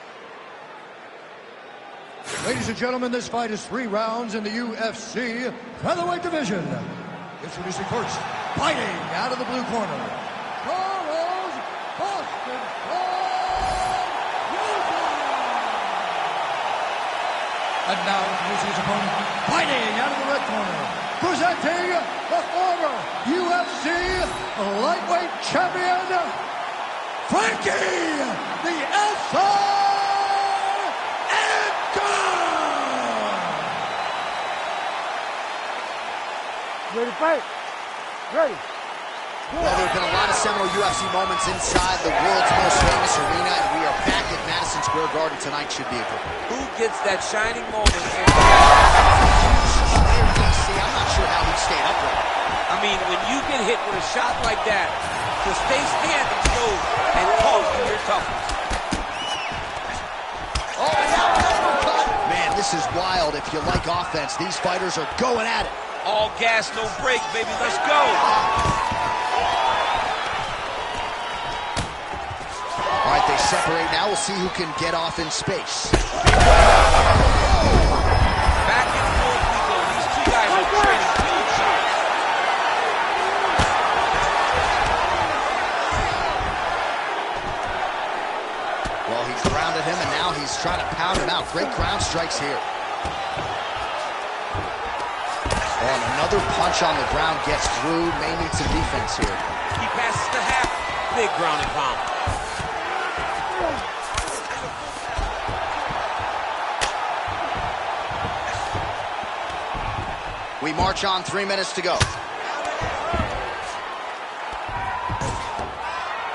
Ladies and gentlemen, this fight is 3 rounds in the UFC featherweight division. Introducing first, fighting out of the blue corner, Charles Boston And now introducing his opponent, fighting out of the red corner, presenting the former UFC lightweight champion, Frankie the Edgar! Ready to fight? Ready. Well, there have been a lot of seminal UFC moments inside the world's most famous arena, and we are back at Madison Square Garden tonight. Should be a good one. Who gets that shining moment? I'm not sure how he stayed upright. I mean, when you get hit with a shot like that, to stay standing shows and calls for your toughness. Oh, and now uppercut. Man, this is wild. If you like offense, these fighters are going at it. All gas, no break, baby. Let's go. All right, they separate now. We'll see who can get off in space. Back and forth we go. These two guys are trading huge shots. Well, he's grounded him, and now he's trying to pound him out. Great ground strikes here. And another punch on the ground gets through. May need some defense here. He passes the half. Big ground and pound. We march on, 3 minutes to go.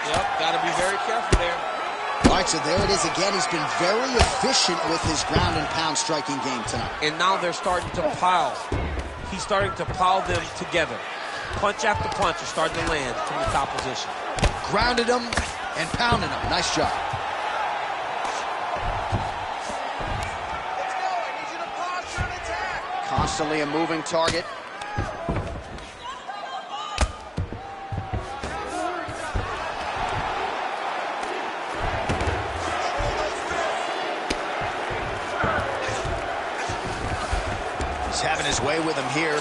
Yep, got to be very careful there. All right, so there it is again. He's been very efficient with his ground and pound striking game tonight. And now they're starting to pile. He's starting to pile them together. Punch after punch is starting to land from the top position. Grounded him and pounded him. Nice job. Let's go. I need you to posture and attack. Constantly a moving target. He's having his way with him here.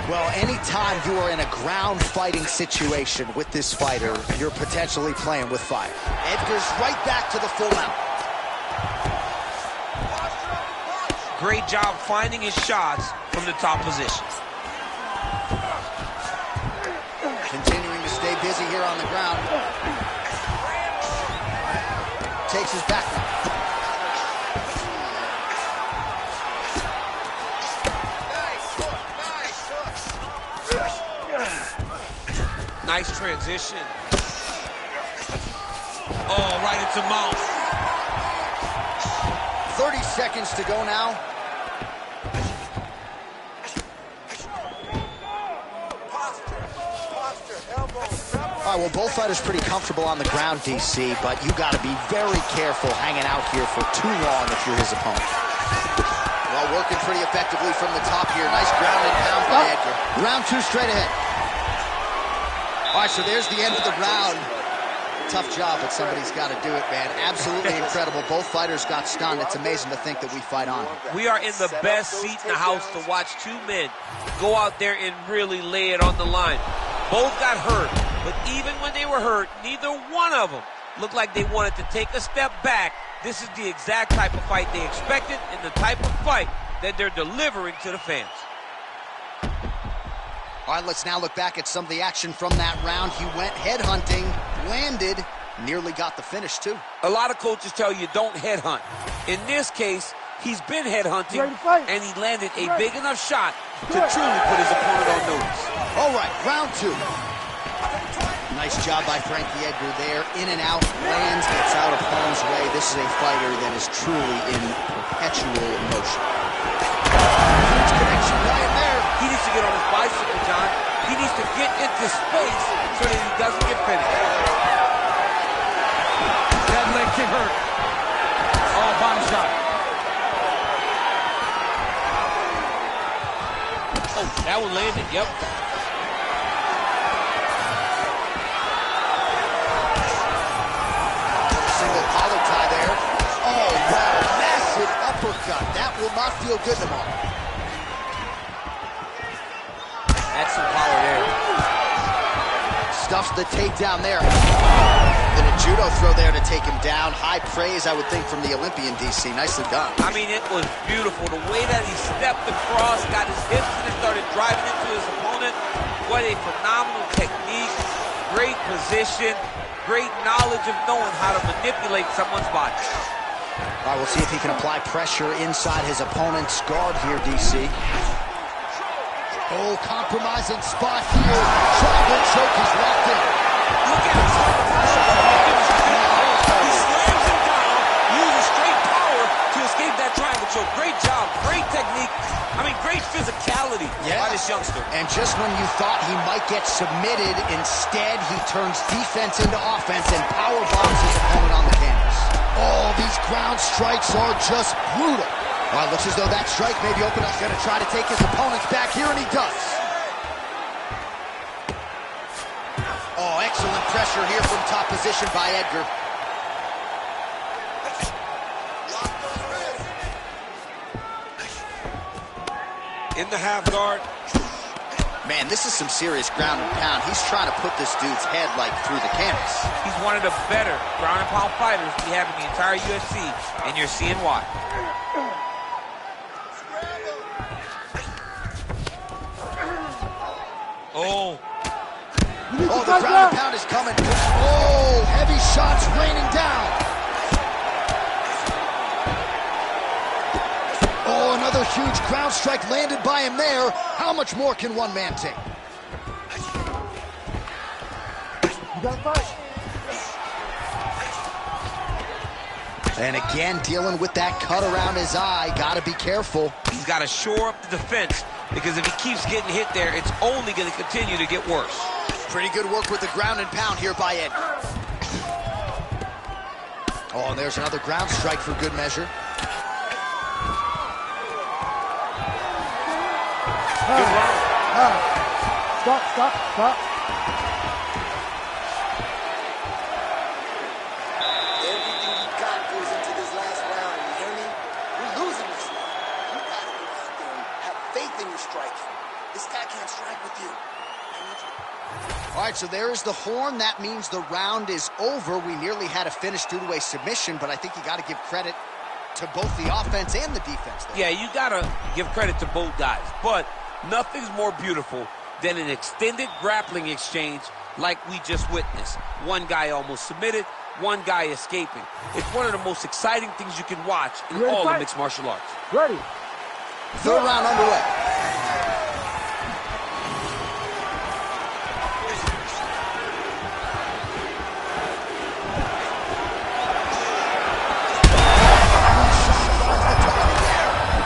Well, anytime you are in a ground fighting situation with this fighter, you're potentially playing with fire. Edgar's right back to the full mount. Great job finding his shots from the top position. Continuing to stay busy here on the ground. Takes his back. Nice transition. Oh, right into mouth. 30 seconds to go now. All right, well, both fighters pretty comfortable on the ground, DC, but you got to be very careful hanging out here for too long if you're his opponent. Well, working pretty effectively from the top here. Nice ground and pound by Edgar. Round 2 straight ahead. All right, so there's the end of the round. Tough job, but somebody's got to do it, man. Absolutely incredible. Both fighters got stunned. It's amazing to think that we fight on. We are in the best seat in the house to watch two men go out there and really lay it on the line. Both got hurt, but even when they were hurt, neither one of them looked like they wanted to take a step back. This is the exact type of fight they expected and the type of fight that they're delivering to the fans. All right, let's now look back at some of the action from that round. He went headhunting, landed, nearly got the finish, too. A lot of coaches tell you don't headhunt. In this case, he's been headhunting, and he landed a big enough shot to truly put his opponent on notice. All right, round 2. Nice job by Frankie Edgar there. In and out, lands, gets out of harm's way. This is a fighter that is truly in perpetual motion. Huge connection right there. He needs to get on his bicycle, John. He needs to get into space so that he doesn't get finished. That leg kick hurt. Oh, body shot. That one landed, yep. Single collar tie there. Oh, wow, massive uppercut. That will not feel good tomorrow. That's some power there. Stuffs the takedown there. Then a judo throw there to take him down. High praise, I would think, from the Olympian, DC. Nicely done. I mean, it was beautiful. The way that he stepped across, got his hips in and started driving into his opponent. What a phenomenal technique. Great position. Great knowledge of knowing how to manipulate someone's body. All right, we'll see if he can apply pressure inside his opponent's guard here, DC. Oh, compromising spot here. Triangle choke is locked in. Look at him. He slams him down, uses straight power to escape that triangle choke. Great job, great technique. I mean, great physicality by this youngster. And just when you thought he might get submitted, instead he turns defense into offense and power bombs his opponent on the canvas. Oh, these ground strikes are just brutal. Well, it looks as though that strike may be open up. Going to try to take his opponents back here, and he does. Oh, excellent pressure here from top position by Edgar. In the half guard. Man, this is some serious ground and pound. He's trying to put this dude's head, like, through the canvas. He's one of the better ground and pound fighters we have in the entire UFC, and you're seeing why. Oh. Oh, the ground and pound is coming. Oh, heavy shots raining down. Oh, another huge ground strike landed by him there. How much more can one man take? You got to fight. And again, dealing with that cut around his eye. Got to be careful. He's got to shore up the defense, because if he keeps getting hit there, it's only going to continue to get worse. Pretty good work with the ground and pound here by Edgar. Oh, and there's another ground strike for good measure. Stop. Everything you got goes into this last round, you hear me? You're losing this round. You gotta go out there and have faith in your striking. This guy can't strike with you. All right, so there is the horn. That means the round is over. We nearly had a finish due to a submission, but I think you got to give credit to both the offense and the defense there. Yeah, you got to give credit to both guys, but nothing's more beautiful than an extended grappling exchange like we just witnessed. One guy almost submitted, one guy escaping. It's one of the most exciting things you can watch in all of mixed martial arts. Ready. Third round underway.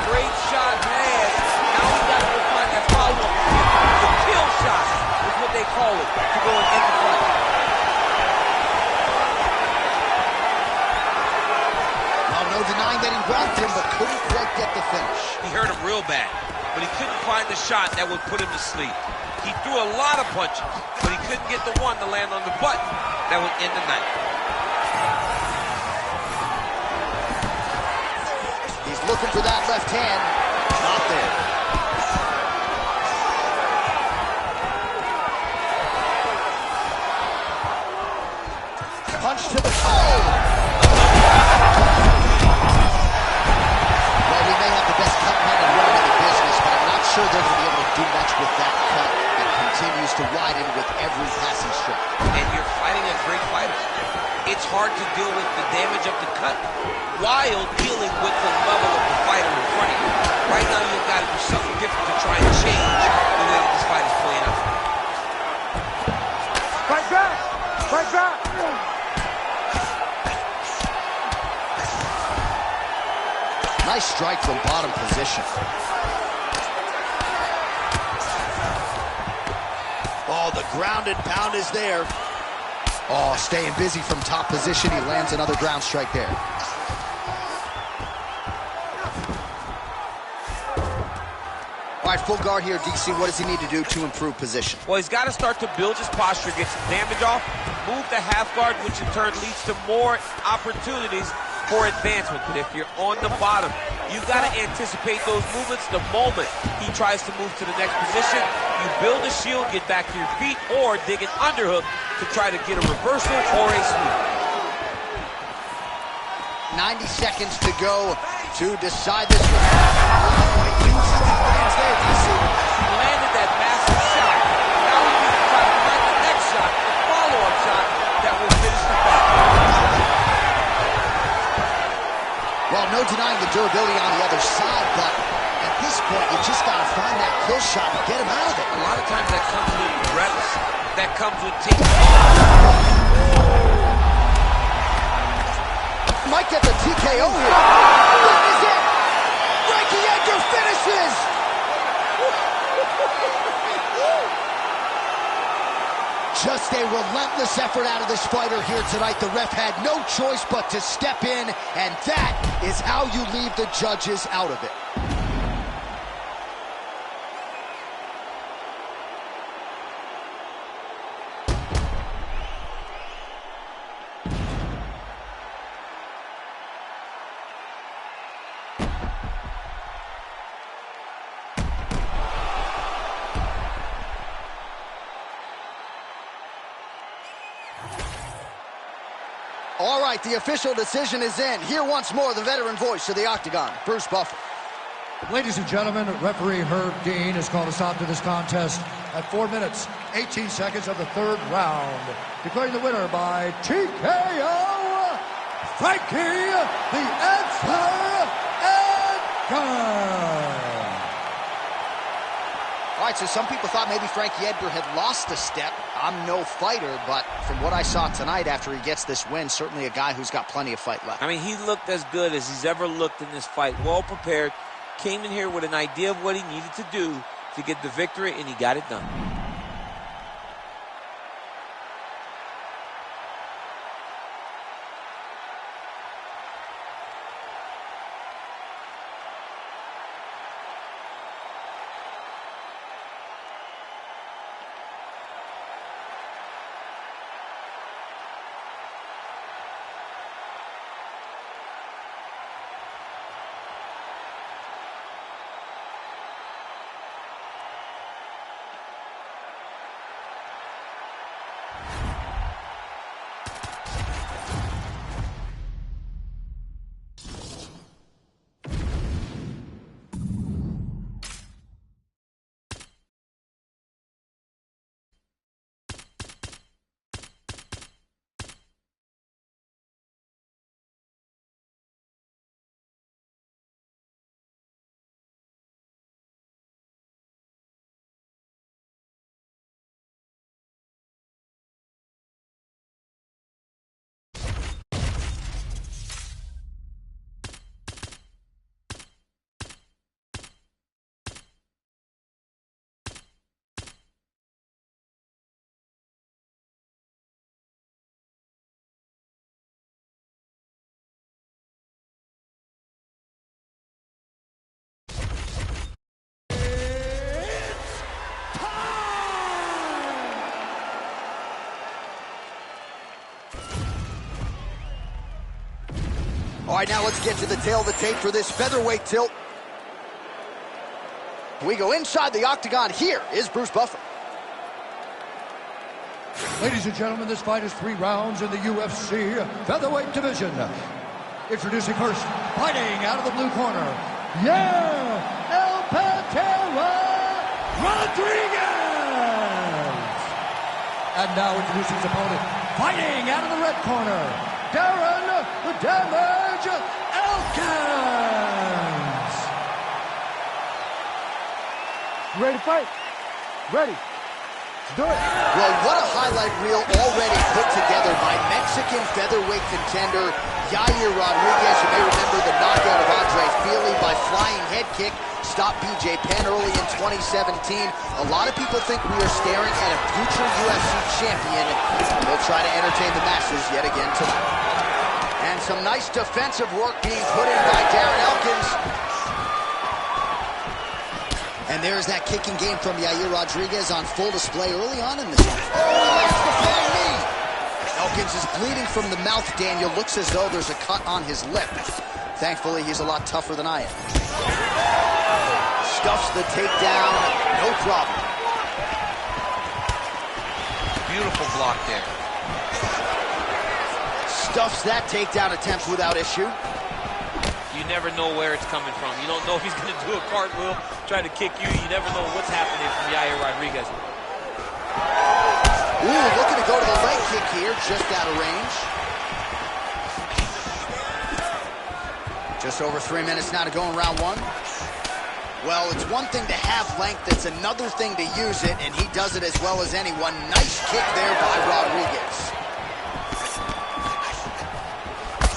Great shot, man. Now we got to go find that follow-up. The kill shot is what they call it, to go and end the fight. Well, no denying that he rocked him, but couldn't quite get the finish. He hurt him real bad, but he couldn't find the shot that would put him to sleep. He threw a lot of punches, but he couldn't get the one to land on the button that would end the night. He's looking for that left hand. Not there. Punch to the toe. Well, we may have the best cut man and run in the business, but I'm not sure they're going to be able to do much with that cut that continues to widen with every passing strike. And you're fighting a great fighter. It's hard to deal with the damage of the cut while dealing with the level of the fighter in front of you. Right now, you've got to do something different to try and change the way that this fight is playing out. Fight back. Fight back. Nice strike from bottom position. Oh, the ground and pound is there. Oh, staying busy from top position. He lands another ground strike there. All right, full guard here, DC. What does he need to do to improve position? Well, he's got to start to build his posture, get some damage off, move the half guard, which in turn leads to more opportunities for advancement. But if you're on the bottom, you've got to anticipate those movements the moment he tries to move to the next position. You build a shield, get back to your feet, or dig an underhook to try to get a reversal or a sweep. 90 seconds to go to decide this one. Huge strong hands there, DC. He landed that massive shot. Now he needs to try to find the next shot, the follow-up shot that will finish the fight. Well, no denying the durability on the other side, but at this point, you just got to find that kill shot and get him out of it. A lot of times that comes with reps, that comes with taking. Might get the TKO here. That is it! Frankie Edgar finishes! Just a relentless effort out of this fighter here tonight. The ref had no choice but to step in, and that is how you leave the judges out of it. All right, the official decision is in. Here once more, the veteran voice of the Octagon, Bruce Buffer. Ladies and gentlemen, referee Herb Dean has called a stop to this contest at 4 minutes, 18 seconds of the third round. Declaring the winner by TKO, Frankie the Answer Edgar. All right, so some people thought maybe Frankie Edgar had lost a step. I'm no fighter, but from what I saw tonight after he gets this win, certainly a guy who's got plenty of fight left. I mean, he looked as good as he's ever looked in this fight. Well prepared, came in here with an idea of what he needed to do to get the victory, and he got it done. All right, now let's get to the tail of the tape for this featherweight tilt. We go inside the octagon. Here is Bruce Buffer. Ladies and gentlemen, this fight is 3 rounds in the UFC featherweight division. Introducing first, fighting out of the blue corner, El Pantera Rodriguez. And now introducing his opponent, fighting out of the red corner, Darren the Damage Elkins. You ready to fight? Ready. Let's do it. Well, what a highlight reel already put together by Mexican featherweight contender Yair Rodriguez. You may remember the knockout of Andre Fili by flying head kick stopped BJ Penn early in 2017. A lot of people think we are staring at a future UFC champion. We'll try to entertain the masses yet again tonight. And some nice defensive work being put in by Darren Elkins. And there's that kicking game from Yair Rodriguez on full display early on in this one. Oh, that's the flying knee. Elkins is bleeding from the mouth, Daniel. Looks as though there's a cut on his lip. Thankfully, he's a lot tougher than I am. Stuffs the takedown, no problem. Beautiful block there. Stuffs that takedown attempt without issue. You never know where it's coming from. You don't know if he's going to do a cartwheel, try to kick you. You never know what's happening from Yair Rodriguez. Ooh, looking to go to the leg kick here, just out of range. Just over 3 minutes now to go in round one. Well, it's one thing to have length, it's another thing to use it, and he does it as well as anyone. Nice kick there by Rodriguez.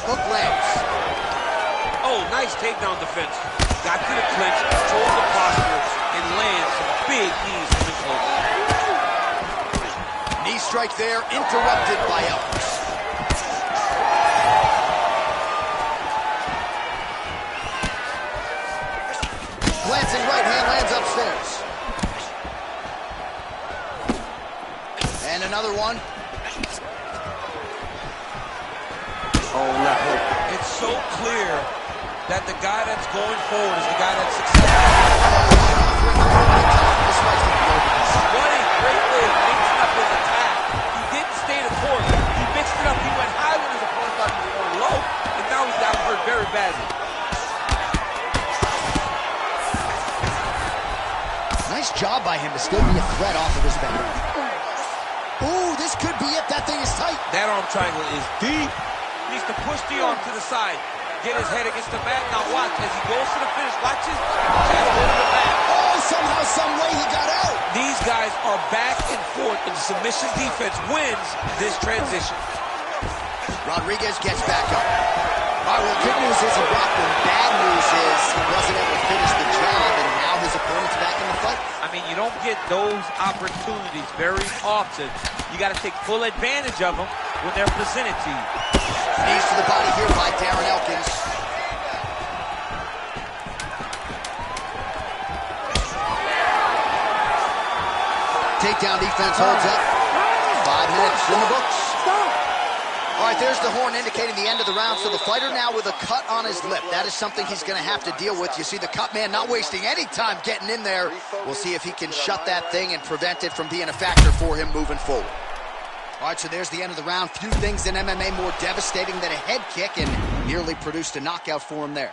Hook lands. Oh, nice takedown defense. Got to the clinch, controlled the posture, and lands some big knees from his hook. Knee strike there, interrupted by Elkins. Glancing right hand lands upstairs. And another one. Oh, that hook. It's so clear that the guy that's going forward is the guy that's successful. What a great way of mixing up his attack. He didn't stay the course. He mixed it up. He went high when his opponent thought he was going low, and now he's got him hurt very badly. Nice job by him to still be a threat off of his back. Ooh, this could be it. That thing is tight. That arm triangle is deep. He needs to push the arm to the side. Get his head against the mat. Now watch as he goes to the finish. Watch his jab over the mat. Oh, somehow, some way he got out. These guys are back and forth, and the submission defense wins this transition. Rodriguez gets back up. All right, well, good news is he rocked him. Bad news is he wasn't able to finish the job, and now his opponent's back in the fight. I mean, you don't get those opportunities very often. You got to take full advantage of them when they're presented to you. Knees to the body here by Darren Elkins. Takedown defense holds up. 5 minutes in the books. All right, there's the horn indicating the end of the round. So the fighter now with a cut on his lip. That is something he's going to have to deal with. You see the cut man not wasting any time getting in there. We'll see if he can shut that thing and prevent it from being a factor for him moving forward. All right, so there's the end of the round. Few things in MMA more devastating than a head kick, and nearly produced a knockout for him there.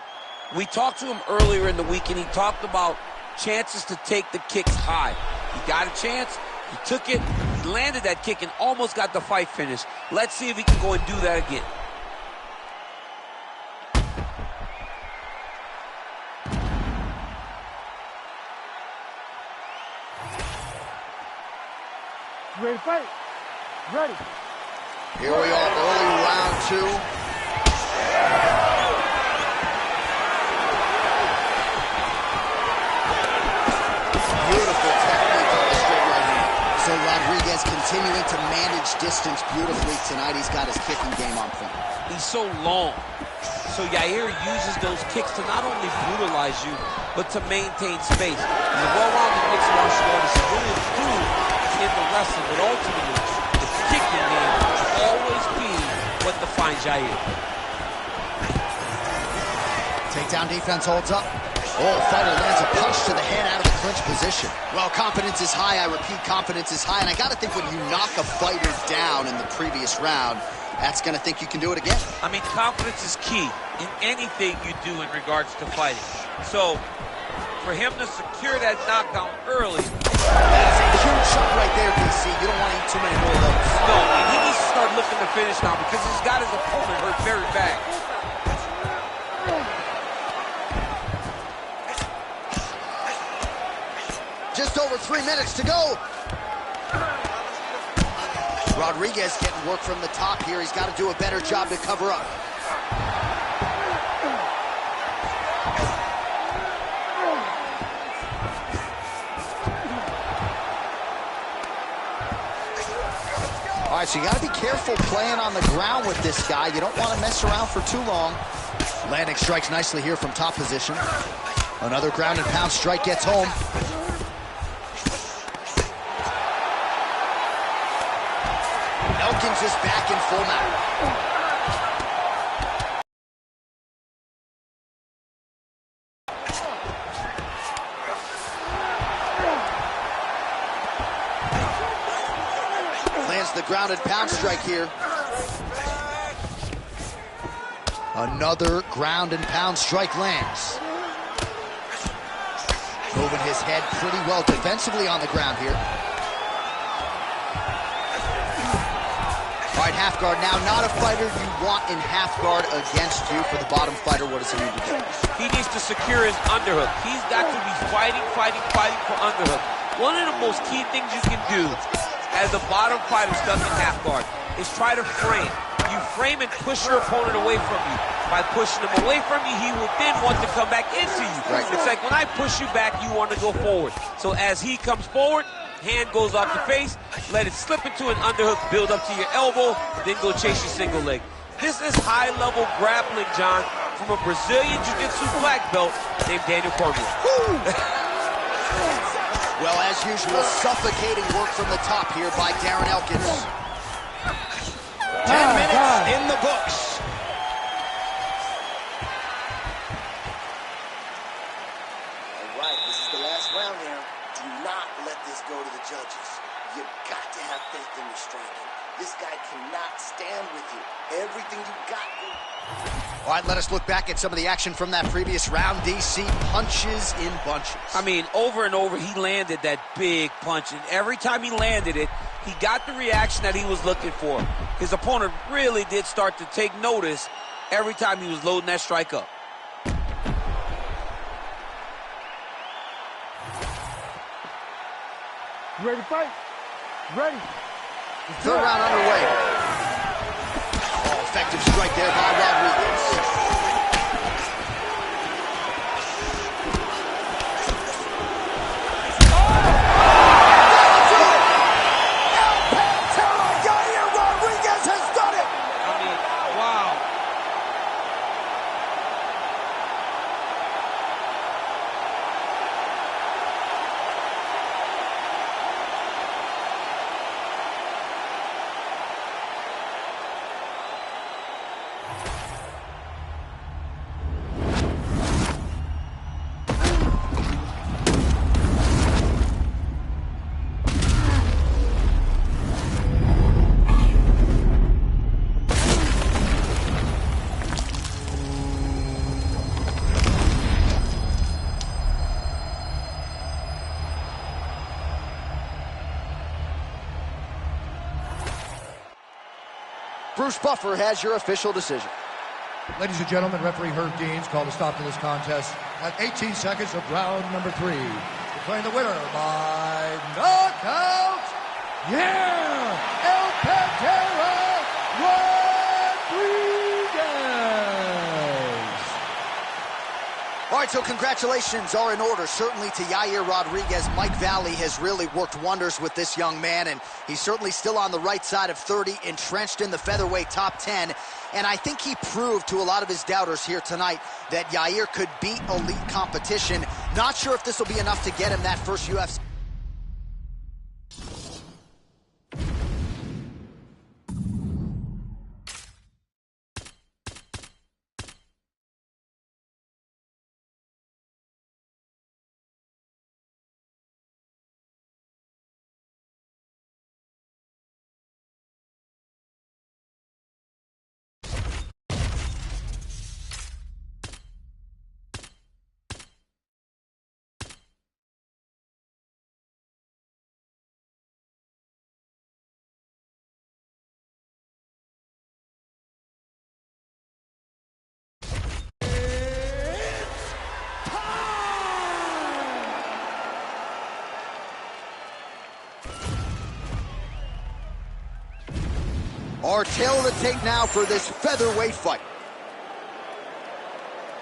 We talked to him earlier in the week, and he talked about chances to take the kicks high. He got a chance, he took it, he landed that kick, and almost got the fight finished. Let's see if he can go and do that again. You ready to fight? Ready. Here we are, early round two. Beautiful technique on the straight right hand. So Rodriguez continuing to manage distance beautifully tonight. He's got his kicking game on point. He's so long. So Yair uses those kicks to not only brutalize you, but to maintain space. He's a well-rounded mixed martial artist. He's really improved in the wrestling, but ultimately, the kicking game will always be what defines Yair. Takedown defense holds up. Oh, fighter lands a punch to the head out of the clinch position. Well, confidence is high. I repeat, confidence is high. And I got to think when you knock a fighter down in the previous round, that's going to think you can do it again. I mean, confidence is key in anything you do in regards to fighting. So, for him to secure that knockdown early. That is a huge shot right there, DC. You don't want to eat too many more of those. No, and he needs to start looking to finish now because he's got his opponent hurt very bad. Just over 3 minutes to go. Rodriguez getting work from the top here. He's got to do a better job to cover up. All right, so you got to be careful playing on the ground with this guy. You don't want to mess around for too long. Landing strikes nicely here from top position. Another ground and pound strike gets home. Elkins is back in full mount. Lands the grounded pound strike here. Another ground and pound strike lands. Moving his head pretty well defensively on the ground here. All right, half guard now. Not a fighter you want in half guard against you. For the bottom fighter, what does he need to do? He needs to secure his underhook. He's got to be fighting for underhook. One of the most key things you can do as a bottom fighter stuck in half guard is try to frame. You frame and push your opponent away from you. By pushing him away from you, he will then want to come back into you. Right. It's like when I push you back, you want to go forward. So as he comes forward, hand goes off the face, let it slip into an underhook, build up to your elbow, then go chase your single leg. This is high-level grappling, John, from a Brazilian Jiu-Jitsu black belt named Daniel Cormier. Well, as usual, suffocating work from the top here by Darren Elkins. 10 minutes in the books. All right, this is the last round here. Do not let this go to the judges. You've got to have faith in your striking. This guy cannot stand with you. Everything you got. All right, let us look back at some of the action from that previous round. DC punches in bunches. I mean, over and over, he landed that big punch, and every time he landed it, he got the reaction that he was looking for. His opponent really did start to take notice every time he was loading that strike up. You ready to fight? Ready. Third round underway. Oh, effective strike there by Rodriguez. Bruce Buffer has your official decision. Ladies and gentlemen, referee Herb Deans called a stop to this contest at 18 seconds of round number 3. Declaring the winner by knockout, El Pantera Rodriguez. All right, so congratulations are in order, certainly to Yair Rodriguez. Mike Valley has really worked wonders with this young man, and he's certainly still on the right side of 30, entrenched in the featherweight top 10. And I think he proved to a lot of his doubters here tonight that Yair could beat elite competition. Not sure if this will be enough to get him that first UFC. Our tail of the tape now for this featherweight fight.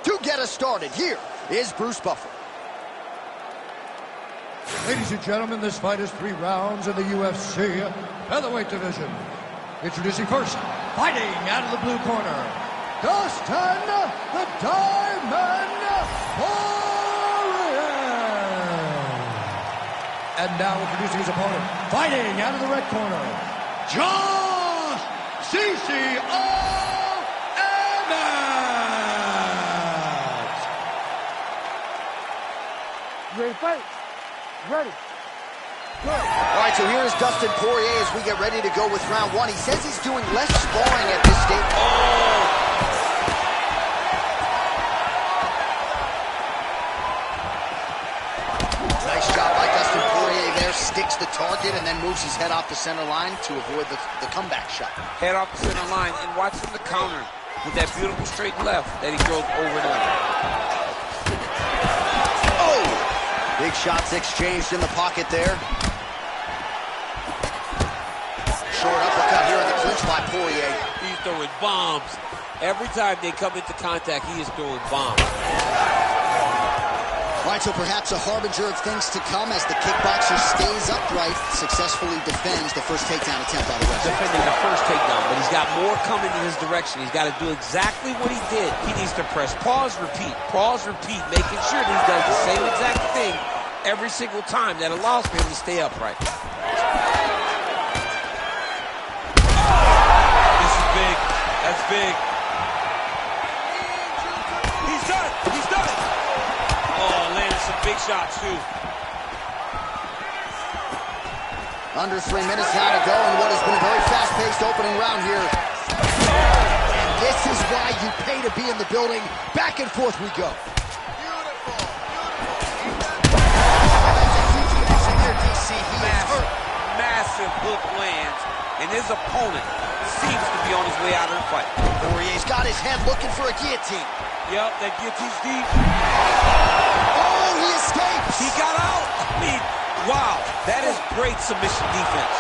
To get us started, here is Bruce Buffer. Ladies and gentlemen, this fight is 3 rounds in the UFC featherweight division. Introducing first, fighting out of the blue corner, Dustin the Diamond Poirier. And now introducing his opponent, fighting out of the red corner, John Emmett! You ready to fight? Ready. Good. All right, so here is Dustin Poirier as we get ready to go with round one. He says he's doing less sparring at this stage. Nice shot by Dustin Poirier there. Sticks the target and then moves his head off the center line to avoid the comeback shot. Head off the center line and watch him the counter with that beautiful straight left that he throws over and over. Oh! Big shots exchanged in the pocket there. Short uppercut here in the clinch by Poirier. He's throwing bombs. Every time they come into contact, he is throwing bombs. All right, so perhaps a harbinger of things to come as the kickboxer stays upright, successfully defends the first takedown attempt by the West. Defending the first takedown, but he's got more coming in his direction. He's got to do exactly what he did. He needs to press pause, repeat, making sure that he does the same exact thing every single time. That allows for him to stay upright. This is big. That's big. He's done it. He's done it. Oh, landed some big shots, too. Under 3 minutes now to go in what has been a very fast-paced opening round here. And this is why you pay to be in the building. Back and forth we go. Massive hook lands, and his opponent seems to be on his way out of the fight. Poirier's got his head looking for a guillotine. Yep, that guillotine's deep. Oh, he escapes! He got out! I mean, wow, that is great submission defense.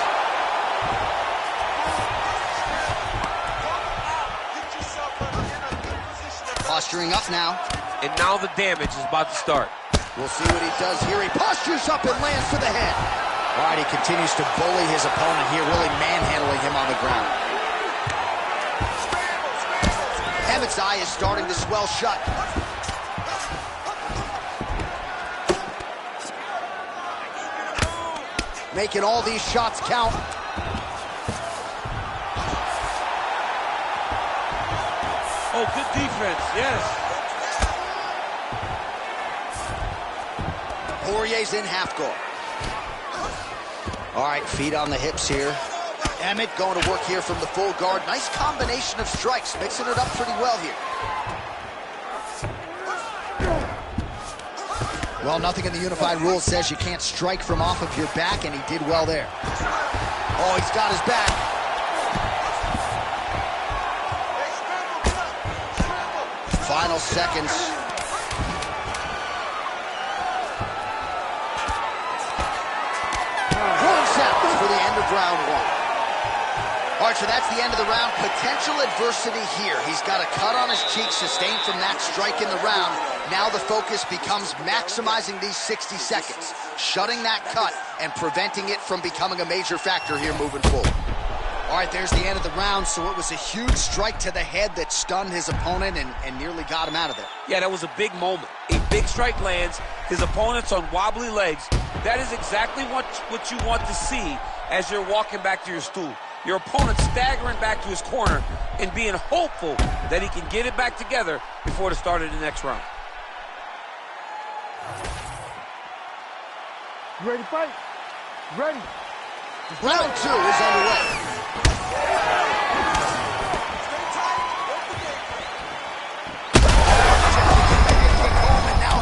Posturing up now. And now the damage is about to start. We'll see what he does here. He postures up and lands to the head. All right, he continues to bully his opponent here, really manhandling him on the ground. Emmett's eye is starting to swell shut. Making all these shots count. Oh, good defense, yes. Poirier's in half guard. All right, feet on the hips here. Emmett going to work here from the full guard. Nice combination of strikes, mixing it up pretty well here. Well, nothing in the unified rules says you can't strike from off of your back, and he did well there. Oh, he's got his back. Final seconds. For the end of round one. All right, so that's the end of the round. Potential adversity here. He's got a cut on his cheek sustained from that strike in the round. Now the focus becomes maximizing these 60 seconds, shutting that cut and preventing it from becoming a major factor here moving forward. All right, there's the end of the round. So it was a huge strike to the head that stunned his opponent and nearly got him out of there. Yeah, that was a big moment. A big strike lands. His opponent's on wobbly legs. That is exactly what you want to see as you're walking back to your stool. Your opponent staggering back to his corner and being hopeful that he can get it back together before the start of the next round. You ready to fight? Ready. Round two is underway.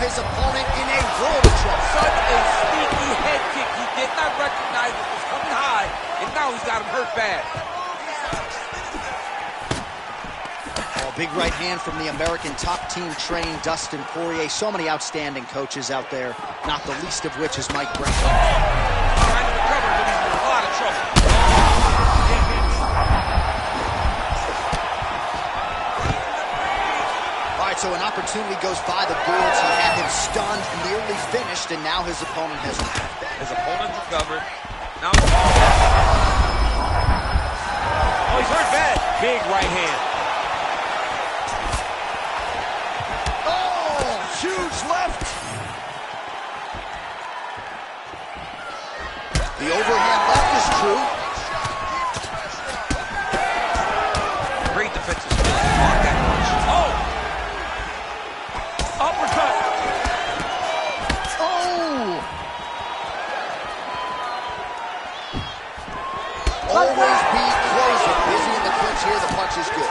His opponent in a world of trouble. Such a sneaky head kick. He did not recognize it was coming high, and now he's got him hurt bad. Oh, big right hand from the American top team trained Dustin Poirier. So many outstanding coaches out there, not the least of which is Mike Brown. Trying to recover, but he's in a lot of trouble. So an opportunity goes by the boards. He had him stunned, nearly finished, and now his opponent has recovered. His opponent recovered. Now, oh, he's hurt bad. Big right hand. Oh, huge left. The overhand left is true. which is good.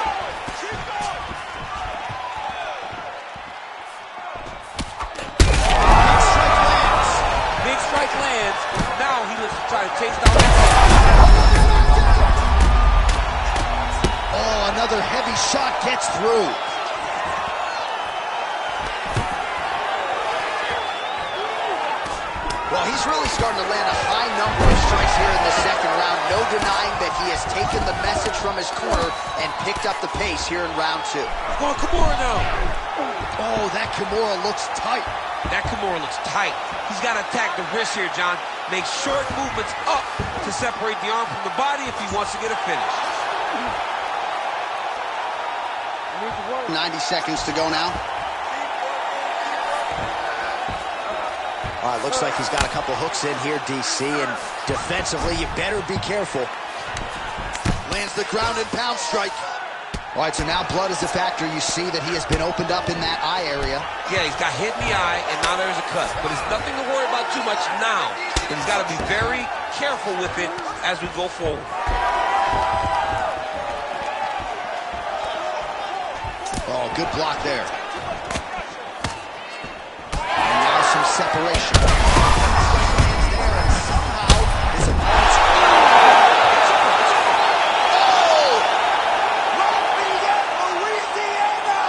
Big strike lands. Now he looks to try to chase down that. Oh, another heavy shot gets through. Well, he's really starting to land a high number of strikes here in the second round. No denying that he has taken the message from his corner and picked up the pace here in round 2. Going Kimura now. Oh, that Kimura looks tight. That Kimura looks tight. He's got to attack the wrist here, John. Make short movements up to separate the arm from the body if he wants to get a finish. 90 seconds to go now. All right, looks like he's got a couple hooks in here, DC, and defensively, you better be careful. Lands the ground and pound strike. All right, so now blood is a factor. You see that he has been opened up in that eye area. Yeah, he's got hit in the eye, and now there's a cut. But it's nothing to worry about too much now. But he's got to be very careful with it as we go forward. Oh, good block there. And now some separation. Hands there, and somehow his opponent's... Oh! Lafayette, Louisiana!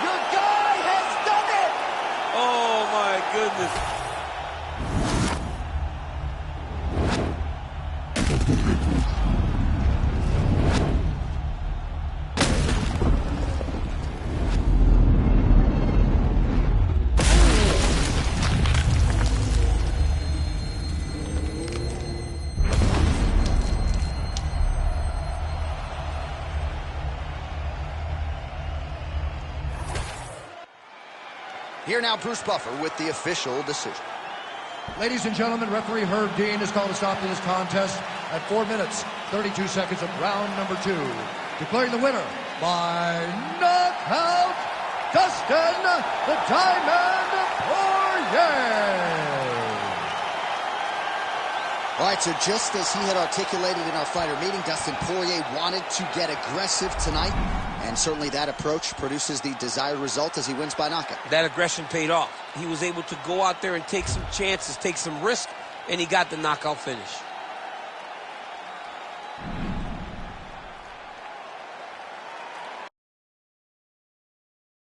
Your guy has done it! Oh, my goodness. Here now, Bruce Buffer with the official decision. Ladies and gentlemen, referee Herb Dean has called a stop to this contest at 4 minutes, 32 seconds of round number 2. Declaring the winner by knockout, Dustin the Diamond Poirier. All right, so just as he had articulated in our fighter meeting, Dustin Poirier wanted to get aggressive tonight, and certainly that approach produces the desired result as he wins by knockout. That aggression paid off. He was able to go out there and take some chances, take some risk, and he got the knockout finish.